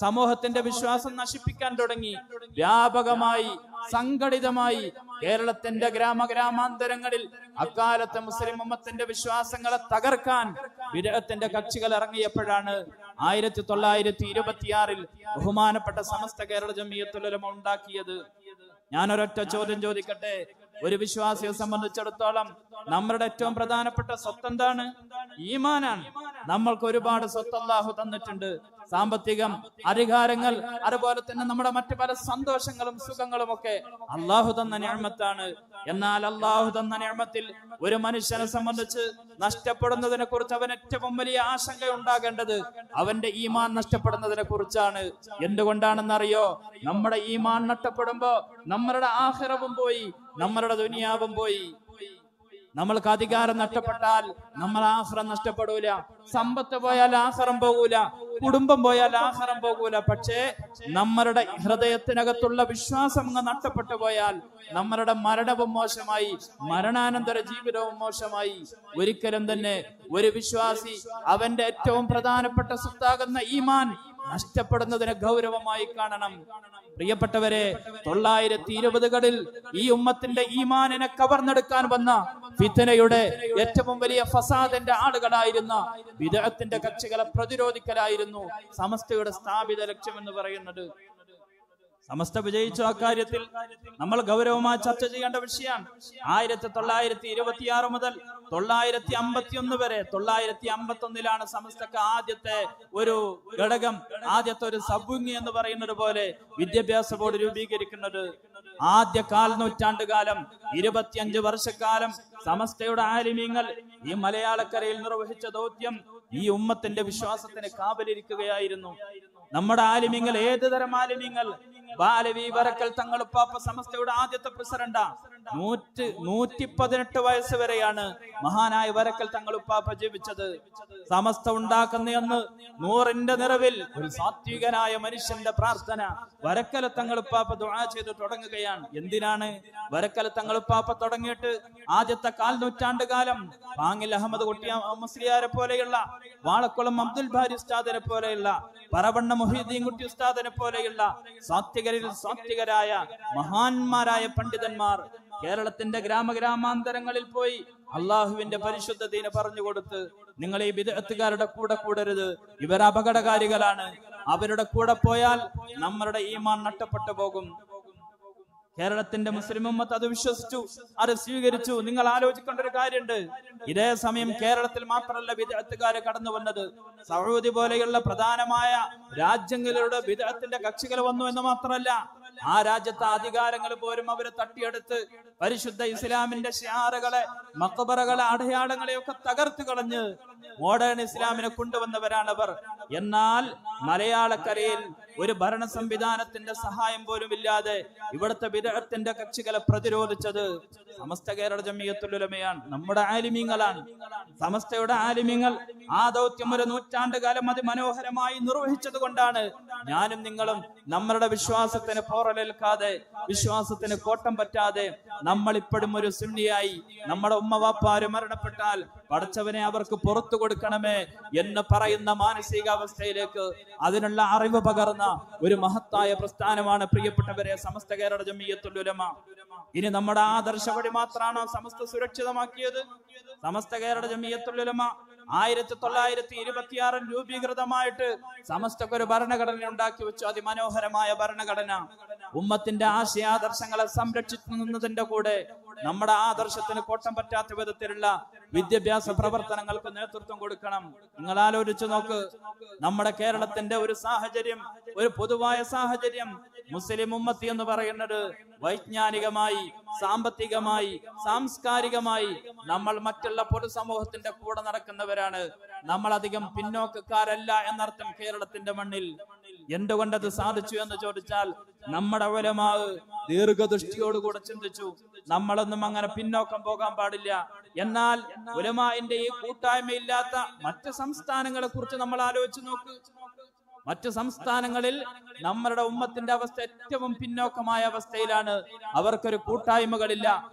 സമൂഹത്തിന്റെ വിശ്വാസം നശിപ്പിക്കാൻ തുടങ്ങി. വ്യാപകമായി, സംഘടിതമായി കേരളത്തിന്റെ ഗ്രാമാന്തരങ്ങളിൽ അക്കാലത്തെ മുസ്ലിം ഉമ്മത്തിന്റെ വിശ്വാസങ്ങളെ തകർക്കാൻ വിദഅത്തിന്റെ കക്ഷികൾ ഇറങ്ങിയപ്പോഴാണ് 1926 ബഹുമാനപ്പെട്ട സമസ്ത കേരള ജംഇയ്യത്തുൽ ഉലമ ഉണ്ടാക്കിയത്. ഞാനൊരൊറ്റ ചോദ്യം ചോദിക്കട്ടെ, ഒരു വിശ്വാസിയെ സംബന്ധിച്ചിടത്തോളം നമ്മുടെ ഏറ്റവും പ്രധാനപ്പെട്ട സ്വത്ത് എന്താണ്? ഈമാനാണ്. നമ്മൾക്ക് ഒരുപാട് സ്വത്ത് അല്ലാഹു തന്നിട്ടുണ്ട്, സാമ്പത്തികം, അധികാരങ്ങൾ, അതുപോലെ തന്നെ നമ്മുടെ മറ്റു പല സന്തോഷങ്ങളും സുഖങ്ങളും ഒക്കെ അല്ലാഹു തന്ന നിഅമത്താണ്. എന്നാൽ അല്ലാഹു തന്ന നിഅമത്തിൽ ഒരു മനുഷ്യനെ സംബന്ധിച്ച് നഷ്ടപ്പെടുന്നതിനെ കുറിച്ച് അവൻ ഏറ്റവും വലിയ ആശങ്ക ഉണ്ടാകേണ്ടത് അവന്റെ ഈമാൻ നഷ്ടപ്പെടുന്നതിനെ കുറിച്ചാണ്. എന്തുകൊണ്ടാണെന്നറിയോ? നമ്മുടെ ഈമാൻ നഷ്ടപ്പെടുമ്പോ നമ്മളുടെ ആഖിറവും പോയി, നമ്മളുടെ ദുനിയാവും പോയി. നമ്മൾക്ക് അധികാരം നഷ്ടപ്പെട്ടാൽ നമ്മൾ ആഖിറം നഷ്ടപ്പെടൂല, സമ്പത്ത് പോയാൽ ആഖിറം പോകൂല, കുടുംബം പോയാൽ ആഖിറം പോകൂല. പക്ഷേ നമ്മളുടെ ഹൃദയത്തിനകത്തുള്ള വിശ്വാസം നഷ്ടപ്പെട്ടു പോയാൽ നമ്മളുടെ മരണവും മോശമായി, മരണാനന്തര ജീവിതവും മോശമായി. ഒരിക്കലും തന്നെ ഒരു വിശ്വാസി അവന്റെ ഏറ്റവും പ്രധാനപ്പെട്ട സ്വത്താകുന്ന ഈമാൻ നഷ്ടപ്പെടുന്നതിനെ ഗൗരവമായി കാണണം. പ്രിയപ്പെട്ടവരെ, 920കളിൽ ഈ ഉമ്മത്തിന്റെ ഈമാനിനെ കവർന്നെടുക്കാൻ വന്ന ഫിത്നയുടെ ഏറ്റവും വലിയ ഫസാദിന്റെ ആളുകളായിരുന്ന ബിദ്അത്തിന്റെ കക്ഷികളെ പ്രതിരോധിക്കലായിരുന്നു സമസ്തയുടെ സ്ഥാപിത ലക്ഷ്യം എന്ന് പറയുന്നത്. സമസ്ത വിജയിച്ചു. അക്കാര്യത്തിൽ നമ്മൾ ഗൗരവമായി ചർച്ച ചെയ്യേണ്ട വിഷയമാണ്. 1926 മുതൽ 951 വരെ, 951 സമസ്തക്ക് ആദ്യത്തെ ഒരു ഘടകം, ആദ്യത്തെ ഒരു സബുങ്ങി എന്ന് പറയുന്നത് പോലെ വിദ്യാഭ്യാസ ബോർഡ് രൂപീകരിക്കുന്നത്. ആദ്യ 4 നൂറ്റാണ്ടുകാലം, 25 വർഷക്കാലം സമസ്തയുടെ ആലിമീങ്ങൾ ഈ മലയാളക്കരയിൽ നിർവഹിച്ച ദൗത്യം ഈ ഉമ്മത്തിന്റെ വിശ്വാസത്തിന് കാവലിരിക്കുകയായിരുന്നു. നമ്മുടെ ആലിമീങ്ങൾ, ഏത് തരം ആലിമീങ്ങൾ? ബാലവി വരക്കൽ തങ്ങളുപ്പാപ്പ സമസ്തയുടെ ആദ്യത്തെ പ്രസിഡന്റാ. 118 വയസ്സ് വരെയാണ് മഹാനായ വരക്കൽ തങ്ങളുപ്പാപ്പ ജീവിച്ചത്. സമസ്ത ഉണ്ടാക്കുന്നതെന്ന് 100ന്റെ നിറവിൽ ഒരു സാത്വികനായ മനുഷ്യന്റെ പ്രാർത്ഥന വരക്കൽ തങ്ങളുപ്പാപ്പ ദുആ ചെയ്ത് തുടങ്ങുകയാണ്. എന്തിനാണ് വരക്കൽ തങ്ങളുപ്പാപ്പ തുടങ്ങിയിട്ട് ആദ്യത്തെ 4 നൂറ്റാണ്ടുകാലം പാങ്ങിൽ അഹമ്മദ് കുട്ടി മുസ്ലിയാരെ പോലെയുള്ള, വാളക്കുളം അബ്ദുൽ ബാരി ഉസ്താദിനെ പോലെയുള്ള, പറവണ്ണ മുഹീദ്ദീൻ കുട്ടി ഉസ്താദിനെ പോലെയുള്ള സാത്വികരായ മഹാന്മാരായ പണ്ഡിതന്മാർ കേരളത്തിന്റെ ഗ്രാമാന്തരങ്ങളിൽ പോയി അള്ളാഹുവിന്റെ പരിശുദ്ധ ദീന പറഞ്ഞു കൊടുത്ത്, നിങ്ങൾ ഈ ബിദ്അത്തുകാരുടെ കൂടെ കൂടരുത്, ഇവർ അപകടകാരികളാണ്, അവരുടെ കൂടെ പോയാൽ നമ്മളുടെ ഈമാൻ നഷ്ടപ്പെട്ടു പോകും. കേരളത്തിന്റെ മുസ്ലിം ഉമ്മത്ത് അത് വിശ്വസിച്ചു, അത് സ്വീകരിച്ചു. നിങ്ങൾ ആലോചിക്കേണ്ട ഒരു കാര്യമുണ്ട്, ഇതേ സമയം കേരളത്തിൽ മാത്രമല്ല ബിദ്അത്തുകാര് കടന്നു വന്നത്. സൗദി പോലെയുള്ള പ്രധാനമായ രാജ്യങ്ങളിലൂടെ ബിദ്അത്തിന്റെ കക്ഷികൾ വന്നു എന്ന് മാത്രമല്ല, ആ രാജ്യത്തെ അധികാരങ്ങൾ പോലും അവരെ തട്ടിയെടുത്ത് പരിശുദ്ധ ഇസ്ലാമിന്റെ ഷിആറുകളെ, മഖബറകളെ, അടയാളങ്ങളെയൊക്കെ തകർത്തു കളഞ്ഞ് മോഡേൺ ഇസ്ലാമിനെ കൊണ്ടുവന്നവരാണവർ. എന്നാൽ മലയാളക്കരയിൽ ഒരു ഭരണ സംവിധാനത്തിന്റെ സഹായം പോലും ഇല്ലാതെ ഇവിടുത്തെ ബിദ്അത്തിന്റെ കക്ഷികളെ പ്രതിരോധിച്ചത് സമസ്ത കേരള ജംഇയ്യത്തുൽ ഉലമയാണ്, നമ്മുടെ ആലിമീങ്ങളാണ്. സമസ്തയുടെ ആലിമീങ്ങൾ ആ ദൗത്യം ഒരു നൂറ്റാണ്ടുകാലം അതിമനോഹരമായി നിർവഹിച്ചത് കൊണ്ടാണ് ഞാനും നിങ്ങളും നമ്മളുടെ വിശ്വാസത്തിന് പോറലേൽക്കാതെ, വിശ്വാസത്തിന് കോട്ടം പറ്റാതെ നമ്മൾ ഇപ്പോഴും ഒരു സുന്നിയായി, നമ്മുടെ ഉമ്മവാപ്പാര് മരണപ്പെട്ടാൽ പടച്ചവനെ അവർക്ക് പുറത്തു കൊടുക്കണമേ എന്ന് പറയുന്ന മാനസികാവസ്ഥയിലേക്ക് അതിനുള്ള അറിവ് പകർന്ന ഒരു മഹത്തായ പ്രസ്ഥാനമാണ് പ്രിയപ്പെട്ടവരെ സമസ്ത കേരള ജംഇയ്യത്തുൽ ഉലമ. ഇനി നമ്മുടെ ആദർശപടി മാത്രമാണോ സമസ്ത സുരക്ഷിതമാക്കിയത്? സമസ്ത കേരള ജംഇയ്യത്തുൽ ഉലമ 1926 രൂപീകൃതമായിട്ട് സമസ്തക്കൊരു ഭരണഘടന ഉണ്ടാക്കി വെച്ചു, അതിമനോഹരമായ ഭരണഘടന. ഉമ്മത്തിന്റെ ആശയാദർശങ്ങളെ സംരക്ഷിക്കുന്നതിന്റെ കൂടെ നമ്മുടെ ആദർശത്തിന് കോട്ടം പറ്റാത്ത വിധത്തിലുള്ള വിദ്യാഭ്യാസ പ്രവർത്തനങ്ങൾക്ക് നേതൃത്വം കൊടുക്കണം. നിങ്ങൾ ആലോചിച്ചു നോക്ക്, നമ്മുടെ കേരളത്തിന്റെ ഒരു സാഹചര്യം, ഒരു പൊതുവായ സാഹചര്യം, മുസ്ലിം ഉമ്മത്തി എന്ന് പറയുന്നത് വൈജ്ഞാനികമായി, സാമ്പത്തികമായി, സാംസ്കാരികമായി നമ്മൾ മറ്റുള്ള പൊതുസമൂഹത്തിന്റെ കൂടെ നടക്കുന്നവരാണ്. നമ്മൾ അധികം പിന്നോക്കക്കാരല്ല എന്നർത്ഥം കേരളത്തിന്റെ മണ്ണിൽ. എന്തുകൊണ്ടത് സാധിച്ചു എന്ന് ചോദിച്ചാൽ, നമ്മുടെ ഉലമാ ദീർഘദൃഷ്ടിയോടുകൂടെ ചിന്തിച്ചു, നമ്മളൊന്നും അങ്ങനെ പിന്നോക്കം പോകാൻ പാടില്ല. എന്നാൽ ഉലമാഇന്റെ ഈ കൂട്ടായ്മയില്ലാത്ത മറ്റ് സംസ്ഥാനങ്ങളെ കുറിച്ച് നമ്മൾ ആലോചിച്ച് നോക്ക്. മറ്റു സംസ്ഥാനങ്ങളിൽ നമ്മളുടെ ഉമ്മത്തിന്റെ അവസ്ഥ ഏറ്റവും പിന്നോക്കമായ അവസ്ഥയിലാണ്. അവർക്കൊരു കൂട്ടായ്മകളില്ല,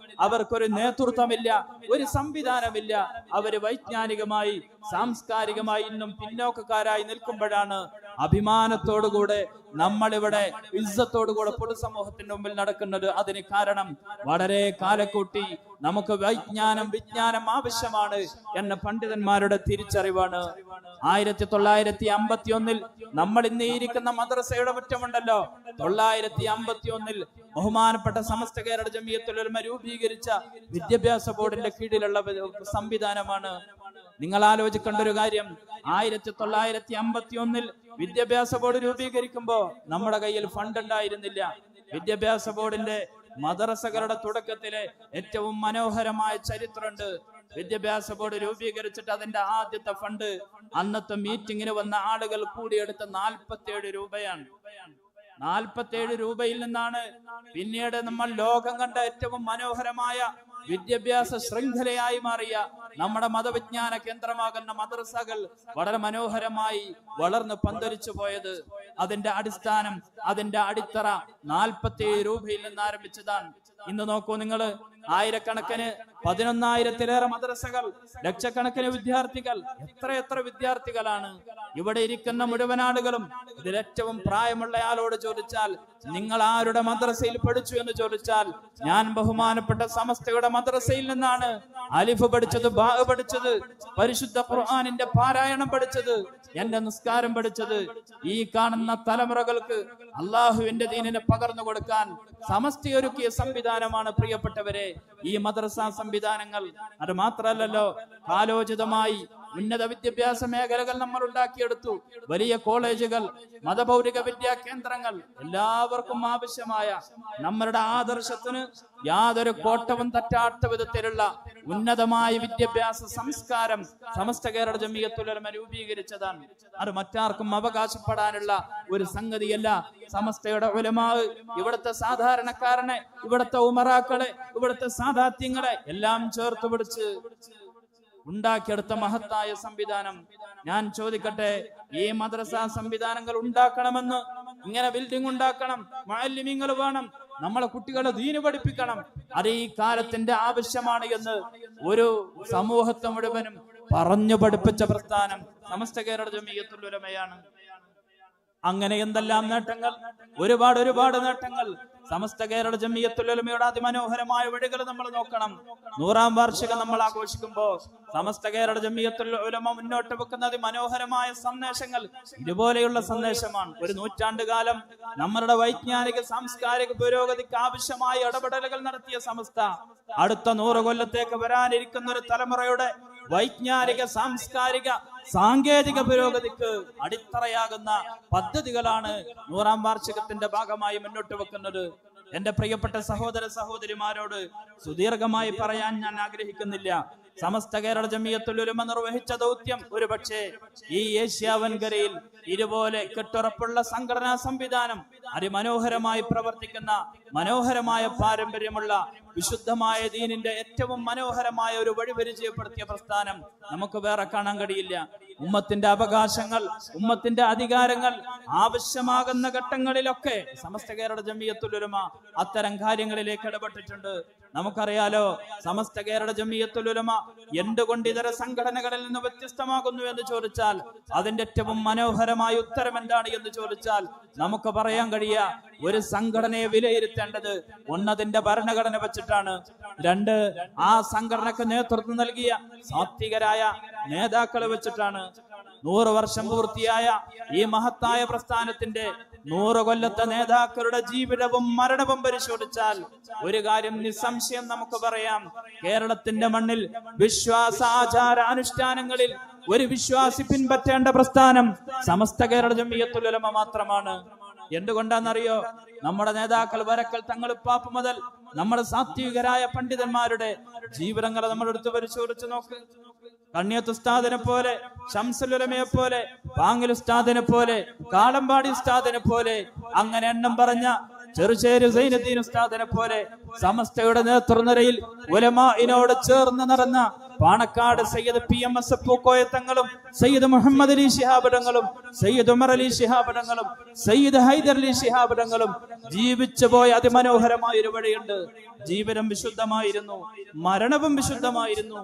അവർക്കൊരു നേതൃത്വമില്ല, ഒരു സംവിധാനമില്ല. അവര് വൈജ്ഞാനികമായി, സാംസ്കാരികമായി ഇന്നും പിന്നോക്കക്കാരായി നിൽക്കുമ്പോഴാണ് അഭിമാനത്തോടുകൂടെ നമ്മളിവിടെ ഇസ്സത്തോടുകൂടെ പൊതുസമൂഹത്തിന്റെ മുമ്പിൽ നടക്കുന്നത്. അതിന് കാരണം വളരെ കാലക്കൂട്ടി നമുക്ക് വിജ്ഞാനം ആവശ്യമാണ് എന്ന പണ്ഡിതന്മാരുടെ തിരിച്ചറിവാണ്. 1951 നമ്മൾ ഇന്ന് ഇരിക്കുന്ന മദ്രസയുടെ മുറ്റമുണ്ടല്ലോ, 951 ബഹുമാനപ്പെട്ട സമസ്ത കേരള ജംഇയ്യത്തുൽ ഉലമ രൂപീകരിച്ച വിദ്യാഭ്യാസ ബോർഡിന്റെ കീഴിലുള്ള സംവിധാനമാണ്. നിങ്ങൾ ആലോചിക്കേണ്ട ഒരു കാര്യം, 1951 വിദ്യാഭ്യാസ ബോർഡ് രൂപീകരിക്കുമ്പോ നമ്മുടെ കയ്യിൽ ഫണ്ട് ഉണ്ടായിരുന്നില്ല. വിദ്യാഭ്യാസ ബോർഡിന്റെ മദ്രസകളുടെ തുടക്കത്തിലെ ഏറ്റവും മനോഹരമായ ചരിത്രമുണ്ട്. വിദ്യാഭ്യാസ ബോർഡ് രൂപീകരിച്ചിട്ട് അതിന്റെ ആദ്യത്തെ ഫണ്ട് അന്നത്തെ മീറ്റിങ്ങിന് വന്ന ആളുകൾ കൂടിയെടുത്ത 47 രൂപയാണ്. 47 രൂപയിൽ നിന്നാണ് പിന്നീട് നമ്മൾ ലോകം കണ്ട ഏറ്റവും മനോഹരമായ വിദ്യാഭ്യാസ ശൃംഖലയായി മാറിയ നമ്മുടെ മതവിജ്ഞാന കേന്ദ്രമാകുന്ന മദ്രസകൾ വളരെ മനോഹരമായി വളർന്ന് പന്തലിച്ചു പോയത് അതിന്റെ അടിസ്ഥാനം, അതിന്റെ അടിത്തറ 47 രൂപയിൽ നിന്ന് ആരംഭിച്ചതാണ്. ഇന്ന് നോക്കൂ നിങ്ങൾ, ആയിരക്കണക്കിന് 11,000-ലേറെ മദ്രസകൾ, ലക്ഷക്കണക്കിന് വിദ്യാർത്ഥികൾ, എത്ര വിദ്യാർത്ഥികളാണ് ഇവിടെ ഇരിക്കുന്ന മുഴുവൻ ആളുകളും. ഇതിൽ ഏറ്റവും പ്രായമുള്ള ആളോട് ചോദിച്ചാൽ നിങ്ങൾ ആരുടെ മദ്രസയിൽ പഠിച്ചു എന്ന് ചോദിച്ചാൽ ഞാൻ ബഹുമാനപ്പെട്ട സമസ്തയുടെ മദ്രസയിൽ നിന്നാണ് അലിഫ് പഠിച്ചത്, ബാ പഠിച്ചത്, പരിശുദ്ധ ഖുർആനിന്റെ പാരായണം പഠിച്ചത്, എന്റെ നിസ്കാരം പഠിച്ചത്. ഈ കാണുന്ന തലമുറകൾക്ക് അള്ളാഹുവിന്റെ ദീനിനെ പകർന്നു കൊടുക്കാൻ സമസ്തയൊരുക്കിയ സംവിധാനമാണ് പ്രിയപ്പെട്ടവരെ ഈ മദ്രസ സംവിധാനങ്ങൾ. അത് മാത്രമല്ലല്ലോ, കാലോചിതമായി ഉന്നത വിദ്യാഭ്യാസ മേഖലകൾ നമ്മൾ ഉണ്ടാക്കിയെടുത്തു. വലിയ കോളേജുകൾ, മതഭൗതിക വിദ്യാ കേന്ദ്രങ്ങൾ, എല്ലാവർക്കും ആവശ്യമായ നമ്മളുടെ ആദർശത്തിന് യാതൊരു കോട്ടവും തട്ടാത്ത വിധത്തിലുള്ള ഉന്നതമായ വിദ്യാഭ്യാസ സംസ്കാരം സമസ്ത കേരള ജമിയത്തുൽ ഉലമ രൂപീകരിച്ചതാണ്. അത് മറ്റാർക്കും അവകാശപ്പെടാനുള്ള ഒരു സംഗതിയല്ല. സമസ്തയുടെ ഉലമാ ഇവിടുത്തെ സാധാരണക്കാരനെ, ഇവിടുത്തെ ഉമറാക്കളെ, ഇവിടുത്തെ സാദാത്യങ്ങളെ എല്ലാം ചേർത്ത് പിടിച്ച് ഉണ്ടാക്കിയെടുത്ത മഹത്തായ സംവിധാനം. ഞാൻ ചോദിക്കട്ടെ, ഈ മദ്രസ സംവിധാനങ്ങൾ ഉണ്ടാക്കണമെന്ന്, ഇങ്ങനെ ബിൽഡിംഗ് ഉണ്ടാക്കണം, മുഅല്ലിമീങ്ങൾ വേണം, നമ്മളെ കുട്ടികളെ ദീന് പഠിപ്പിക്കണം, അത് ഈ കാലത്തിന്റെ ആവശ്യമാണ് എന്ന് ഒരു സമൂഹത്തെ മുഴുവനും പറഞ്ഞു പഠിപ്പിച്ച പ്രസ്ഥാനം സമസ്ത കേരള ജമിയത്തുൽ ഉലമയാണ്. അങ്ങനെ എന്തെല്ലാം നേട്ടങ്ങൾ, ഒരുപാട് നേട്ടങ്ങൾ. സമസ്ത കേരള ജമിയത്തുൽ ഉലമയുടെ അതിമനോഹരമായ വഴികൾ നമ്മൾ നോക്കണം. 100ാം വാർഷികം നമ്മൾ ആഘോഷിക്കുമ്പോൾ സമസ്ത കേരള ജമിയത്തുൽ ഉലമ മുന്നോട്ട് വെക്കുന്ന അതിമനോഹരമായ സന്ദേശങ്ങൾ ഇതുപോലെയുള്ള സന്ദേശമാണ്. ഒരു നൂറ്റാണ്ടുകാലം നമ്മളുടെ വൈജ്ഞാനിക സാംസ്കാരിക പുരോഗതിക്ക് ആവശ്യമായ ഇടപെടലുകൾ നടത്തിയ സമസ്ത അടുത്ത 100 കൊല്ലത്തേക്ക് വരാനിരിക്കുന്ന ഒരു തലമുറയുടെ വൈജ്ഞാനിക സാംസ്കാരിക സാങ്കേതിക പുരോഗതിക്ക് അടിത്തറയാകുന്ന പദ്ധതികളാണ് 100ാം വാർഷികത്തിന്റെ ഭാഗമായി മുന്നോട്ട് വെക്കുന്നത്. എന്റെ പ്രിയപ്പെട്ട സഹോദര സഹോദരിമാരോട് സുദീർഘമായി പറയാൻ ഞാൻ ആഗ്രഹിക്കുന്നില്ല. സമസ്ത കേരള ജമിയത്തുൽ ഉലമ നിർവഹിച്ച ദൗത്യം ഒരുപക്ഷെ ഈ ഏഷ്യ വൻകരയിൽ ഇതുപോലെ കെട്ടുറപ്പുള്ള സംഘടനാ സംവിധാനം, അതിമനോഹരമായി പ്രവർത്തിക്കുന്ന, മനോഹരമായ പാരമ്പര്യമുള്ള, വിശുദ്ധമായ ദീനിന്റെ ഏറ്റവും മനോഹരമായ ഒരു വഴി പരിചയപ്പെടുത്തിയ പ്രസ്ഥാനം നമുക്ക് വേറെ കാണാൻ കഴിയില്ല. ഉമ്മത്തിന്റെ അവകാശങ്ങൾ, ഉമ്മത്തിന്റെ അധികാരങ്ങൾ ആവശ്യമാകുന്ന ഘട്ടങ്ങളിലൊക്കെ സമസ്ത കേരള ജമിയത്തുൽ ഉലമ അത്തരം കാര്യങ്ങളിലേക്ക് ഇടപെട്ടിട്ടുണ്ട്. നമുക്കറിയാലോ, സമസ്ത കേരള ജമിയത്തുൽ ഉലമ എന്തുകൊണ്ട് ഇതര സംഘടനകളിൽ നിന്ന് വ്യത്യസ്തമാകുന്നു എന്ന് ചോദിച്ചാൽ അതിന്റെ ഏറ്റവും മനോഹരമായ ഉത്തരം എന്താണ് എന്ന് ചോദിച്ചാൽ നമുക്ക് പറയാൻ കഴിയുക, ഒരു സംഘടനയെ വിലയിരുത്തേണ്ടത് ഒന്നതിന്റെ ഭരണഘടന വെച്ചിട്ടാണ്, 2 ആ സംഘടനക്ക് നേതൃത്വം നൽകിയ സാത്വികരായ നേതാക്കളെ വെച്ചിട്ടാണ്. 100 വർഷം പൂർത്തിയായ ഈ മഹത്തായ പ്രസ്ഥാനത്തിന്റെ 100 കൊല്ലത്തെ നേതാക്കളുടെ ജീവിതവും മരണവും പരിശോധിച്ചാൽ ഒരു കാര്യം നിസ്സംശയം നമുക്ക് പറയാം, കേരളത്തിന്റെ മണ്ണിൽ വിശ്വാസ ആചാര അനുഷ്ഠാനങ്ങളിൽ ഒരു വിശ്വാസി പിൻപറ്റേണ്ട പ്രസ്ഥാനം സമസ്ത കേരള ജമിയത്തുൽ ഉലമ മാത്രമാണ്. എന്തുകൊണ്ടാണെന്നറിയോ? നമ്മുടെ നേതാക്കൾ വരക്കൽ തങ്ങളുപ്പാപ്പ മുതൽ നമ്മുടെ സാത്വികരായ പണ്ഡിതന്മാരുടെ ജീവിതങ്ങളെ നമ്മൾ എടുത്ത് പരിശോധിച്ച് നോക്ക്. കണ്ണിയത്ത് ഉസ്താദിനെ പോലെ, ശംസുൽ ഉലമയെ പോലെ, പാങ്ങിൽ ഉസ്താദിനെ പോലെ, കാളമ്പാടി ഉസ്താദിനെ പോലെ, അങ്ങനെ എണ്ണം പറഞ്ഞ ചെറുശ്ശേരി സൈനുദ്ദീൻ ഉസ്താദിനെ പോലെ സമസ്തയുടെ നേതൃനിരയിൽ ഉലമാഇനോട് ചേർന്ന് നടന്ന പാണക്കാട് സയ്യിദ് PMS പൂക്കോയ തങ്ങളും, സയ്യിദ് മുഹമ്മദ് അലി ശിഹാബ് തങ്ങളും, സയ്യിദ് ഉമർ അലി ശിഹാബ് തങ്ങളും, സയ്യിദ് ഹൈദർ അലി ശിഹാബ് തങ്ങളും ജീവിച്ചു പോയ അതിമനോഹരമായ ഒരു വഴിയുണ്ട്. ജീവിതം വിശുദ്ധമായിരുന്നു, മരണവും വിശുദ്ധമായിരുന്നു.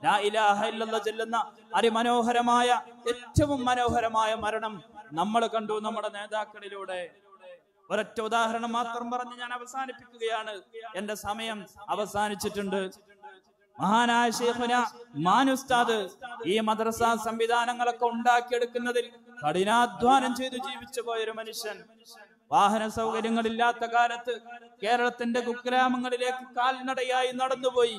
ലാ ഇലാഹ ഇല്ലല്ലാഹ് ചൊല്ലുന്ന അതിമനോഹരമായ, ഏറ്റവും മനോഹരമായ മരണം നമ്മൾ കണ്ടു നമ്മുടെ നേതാക്കളിലൂടെ. ഒരൊറ്റ ഉദാഹരണം മാത്രം പറഞ്ഞ് ഞാൻ അവസാനിപ്പിക്കുകയാണ്. എന്റെ സമയം അവസാനിച്ചിട്ടുണ്ട്. മഹാനായ ശൈഖുന മാനു ഉസ്താദ് ഈ മദ്രസ സംവിധാനങ്ങളൊക്കെ ഉണ്ടാക്കിയെടുക്കുന്നതിൽ കഠിനാധ്വാനം ചെയ്ത് ജീവിച്ചു പോയൊരു മനുഷ്യൻ. വാഹന സൗകര്യങ്ങളില്ലാത്ത കാലത്ത് കേരളത്തിന്റെ കുഗ്രാമങ്ങളിലേക്ക് കാൽനടയായി നടന്നുപോയി.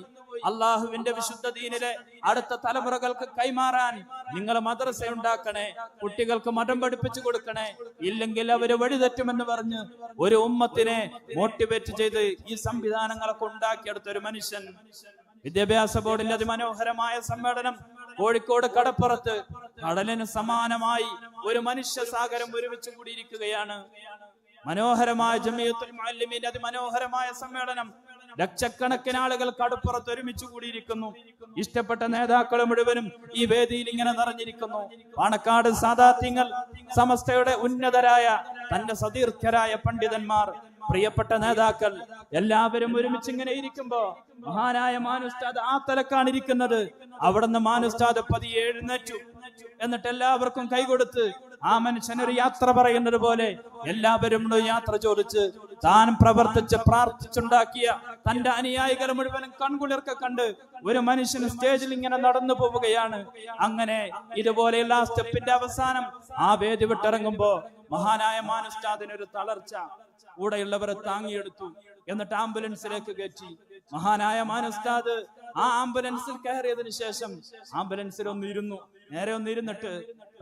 അള്ളാഹുവിന്റെ വിശുദ്ധ ദീനിലെ അടുത്ത തലമുറകൾക്ക് കൈമാറാൻ നിങ്ങൾ മദ്രസ ഉണ്ടാക്കണേ, കുട്ടികൾക്ക് മതം പഠിപ്പിച്ചു കൊടുക്കണേ, ഇല്ലെങ്കിൽ അവര് വഴിതെറ്റുമെന്ന് പറഞ്ഞ് ഒരു ഉമ്മത്തിനെ മോട്ടിവേറ്റ് ചെയ്ത് ഈ സംവിധാനങ്ങളൊക്കെ ഉണ്ടാക്കിയെടുത്ത ഒരു മനുഷ്യൻ. വിദ്യാഭ്യാസ ബോർഡിന്റെ അതിമനോഹരമായ സമ്മേളനം കോഴിക്കോട് കടപ്പുറത്ത് കടലിന് സമാനമായി ഒരു മനുഷ്യ സാഗരം ഒരുമിച്ച് കൂടിയിരിക്കുകയാണ്. മനോഹരമായ ജമിയത്തുൽ മുഅല്ലിമീന്റെ അതിമനോഹരമായ സമ്മേളനം ലക്ഷക്കണക്കിന് ആളുകൾ കടുപ്പുറത്ത് ഒരുമിച്ച് കൂടിയിരിക്കുന്നു. ഇഷ്ടപ്പെട്ട നേതാക്കൾ മുഴുവനും ഈ വേദിയിൽ ഇങ്ങനെ നിറഞ്ഞിരിക്കുന്നു. പാണക്കാട് സാദാത്യങ്ങൾ, സമസ്തയുടെ ഉന്നതരായ തന്റെ സതീർത്ഥരായ പണ്ഡിതന്മാർ, പ്രിയപ്പെട്ട നേതാക്കൾ എല്ലാവരും ഒരുമിച്ച് ഇങ്ങനെ ഇരിക്കുമ്പോ മഹാനായ മാനുസ്താദ് ആ തലക്കാണ് ഇരിക്കുന്നത്. അവിടുന്ന് മാനുസ്താദ് പതിയെ എഴുന്നേറ്റു. എന്നിട്ട് എല്ലാവർക്കും കൈകൊടുത്ത് ആ മനുഷ്യനൊരു യാത്ര പറയുന്നത് പോലെ എല്ലാവരും യാത്ര ചോദിച്ച് താൻ പ്രവർത്തിച്ച് പ്രാർത്ഥിച്ചുണ്ടാക്കിയ തന്റെ അനുയായികൾ മുഴുവനും കൺകുളിർക്കെ കണ്ട് ഒരു മനുഷ്യൻ സ്റ്റേജിൽ ഇങ്ങനെ നടന്നു പോവുകയാണ്. അങ്ങനെ ഇതുപോലെയുള്ള ആ സ്റ്റെപ്പിന്റെ അവസാനം ആ വേദി വിട്ടിറങ്ങുമ്പോ മഹാനായ മാനുസ്താദിനൊരു തളർച്ച. കൂടെയുള്ളവരെ താങ്ങിയെടുത്തു. എന്നിട്ട് ആംബുലൻസിലേക്ക് കയറ്റി. മഹാനായ മാനുസ്താദ് ആ ആംബുലൻസിൽ കയറിയതിനു ശേഷം ആംബുലൻസിൽ നേരെ ഒന്നിരുന്നിട്ട്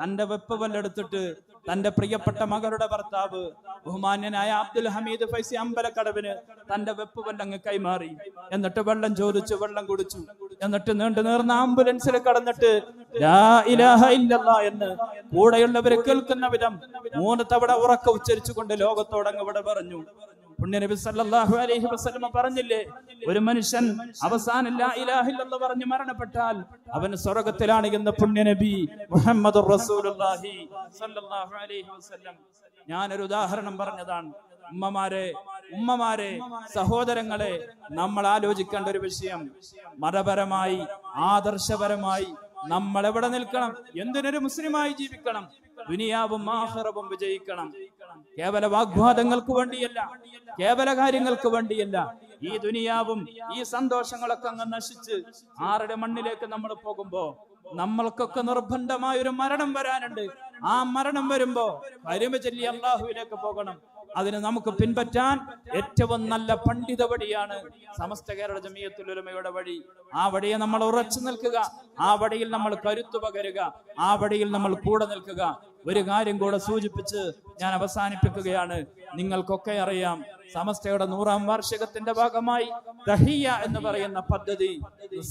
തന്റെ വെപ്പ് പല്ലെടുത്തിട്ട് തന്റെ പ്രിയപ്പെട്ട മകളുടെ ഭർത്താവ് ബഹുമാന്യനായ അബ്ദുൽ ഹമീദ് ഫൈസി അമ്പലക്കടവിന് തന്റെ വെപ്പ് പല്ലങ്ങ് കൈമാറി. എന്നിട്ട് വെള്ളം ചോദിച്ചു, വെള്ളം കുടിച്ചു. എന്നിട്ട് നീണ്ടു നേർന്ന ആംബുലൻസിൽ കടന്നിട്ട് ലാ ഇലാഹ ഇല്ലല്ലാഹ് എന്ന് കൂടെയുള്ളവര് കേൾക്കുന്ന വിധം 3 തവണ ഉറക്കെ ഉച്ചരിച്ചുകൊണ്ട് ലോകത്തോടങ്ങ് ഇവിടെ പറഞ്ഞു. പുണ്യനബി സല്ലല്ലാഹു അലൈഹി വസല്ലം പറഞ്ഞില്ലേ, ഒരു മനുഷ്യൻ അവസാനം ലാ ഇലാഹ ഇല്ലല്ലാഹ് പറഞ്ഞു മരണപ്പെട്ടാൽ അവൻ സ്വർഗ്ഗത്തിലാണ് എന്ന് പുണ്യനബി മുഹമ്മദുർ റസൂലുള്ളാഹി സല്ലല്ലാഹു അലൈഹി വസല്ലം. ഞാനൊരു ഉദാഹരണം പറഞ്ഞതാണ്. ഉമ്മമാരെ, സഹോദരങ്ങളെ, നമ്മൾ ആലോചിക്കേണ്ട ഒരു വിഷയം, മതപരമായി ആദർശപരമായി നമ്മൾ എവിടെ നിൽക്കണം? എന്തിനൊരു മുസ്ലിമായി ജീവിക്കണം? ദുനിയാവും ആഖിറവും വിജയിക്കണം. കേവല വാഗ്വാദങ്ങൾക്ക് വേണ്ടിയല്ല, കേവല കാര്യങ്ങൾക്ക് വേണ്ടിയല്ല. ഈ ദുനിയാവും ഈ സന്തോഷങ്ങളൊക്കെ അങ്ങ് നശിച്ച് ആരുടെ മണ്ണിലേക്ക് നമ്മൾ പോകുമ്പോ നമ്മൾക്കൊക്കെ നിർബന്ധമായൊരു മരണം വരാനുണ്ട്. ആ മരണം വരുമ്പോ കലിമ ചൊല്ലി അല്ലാഹുവിലേക്ക് പോകണം. അതിന് നമുക്ക് പിൻപറ്റാൻ ഏറ്റവും നല്ല പണ്ഡിത വഴിയാണ് സമസ്ത കേരള ജമിയത്തുൽ ഉലമയുടെ വഴി. ആ വഴിയെ നമ്മൾ ഉറച്ചു നിൽക്കുക, ആ വഴിയിൽ നമ്മൾ കരുത്തു പകരുക, ആ വഴിയിൽ നമ്മൾ കൂടെ നിൽക്കുക. ഒരു കാര്യം കൂടെ സൂചിപ്പിച്ച് ഞാൻ അവസാനിപ്പിക്കുകയാണ്. നിങ്ങൾക്കൊക്കെ അറിയാം, സമസ്തയുടെ 100ാം വാർഷികത്തിന്റെ ഭാഗമായി തഹിയ എന്ന് പറയുന്ന പദ്ധതി,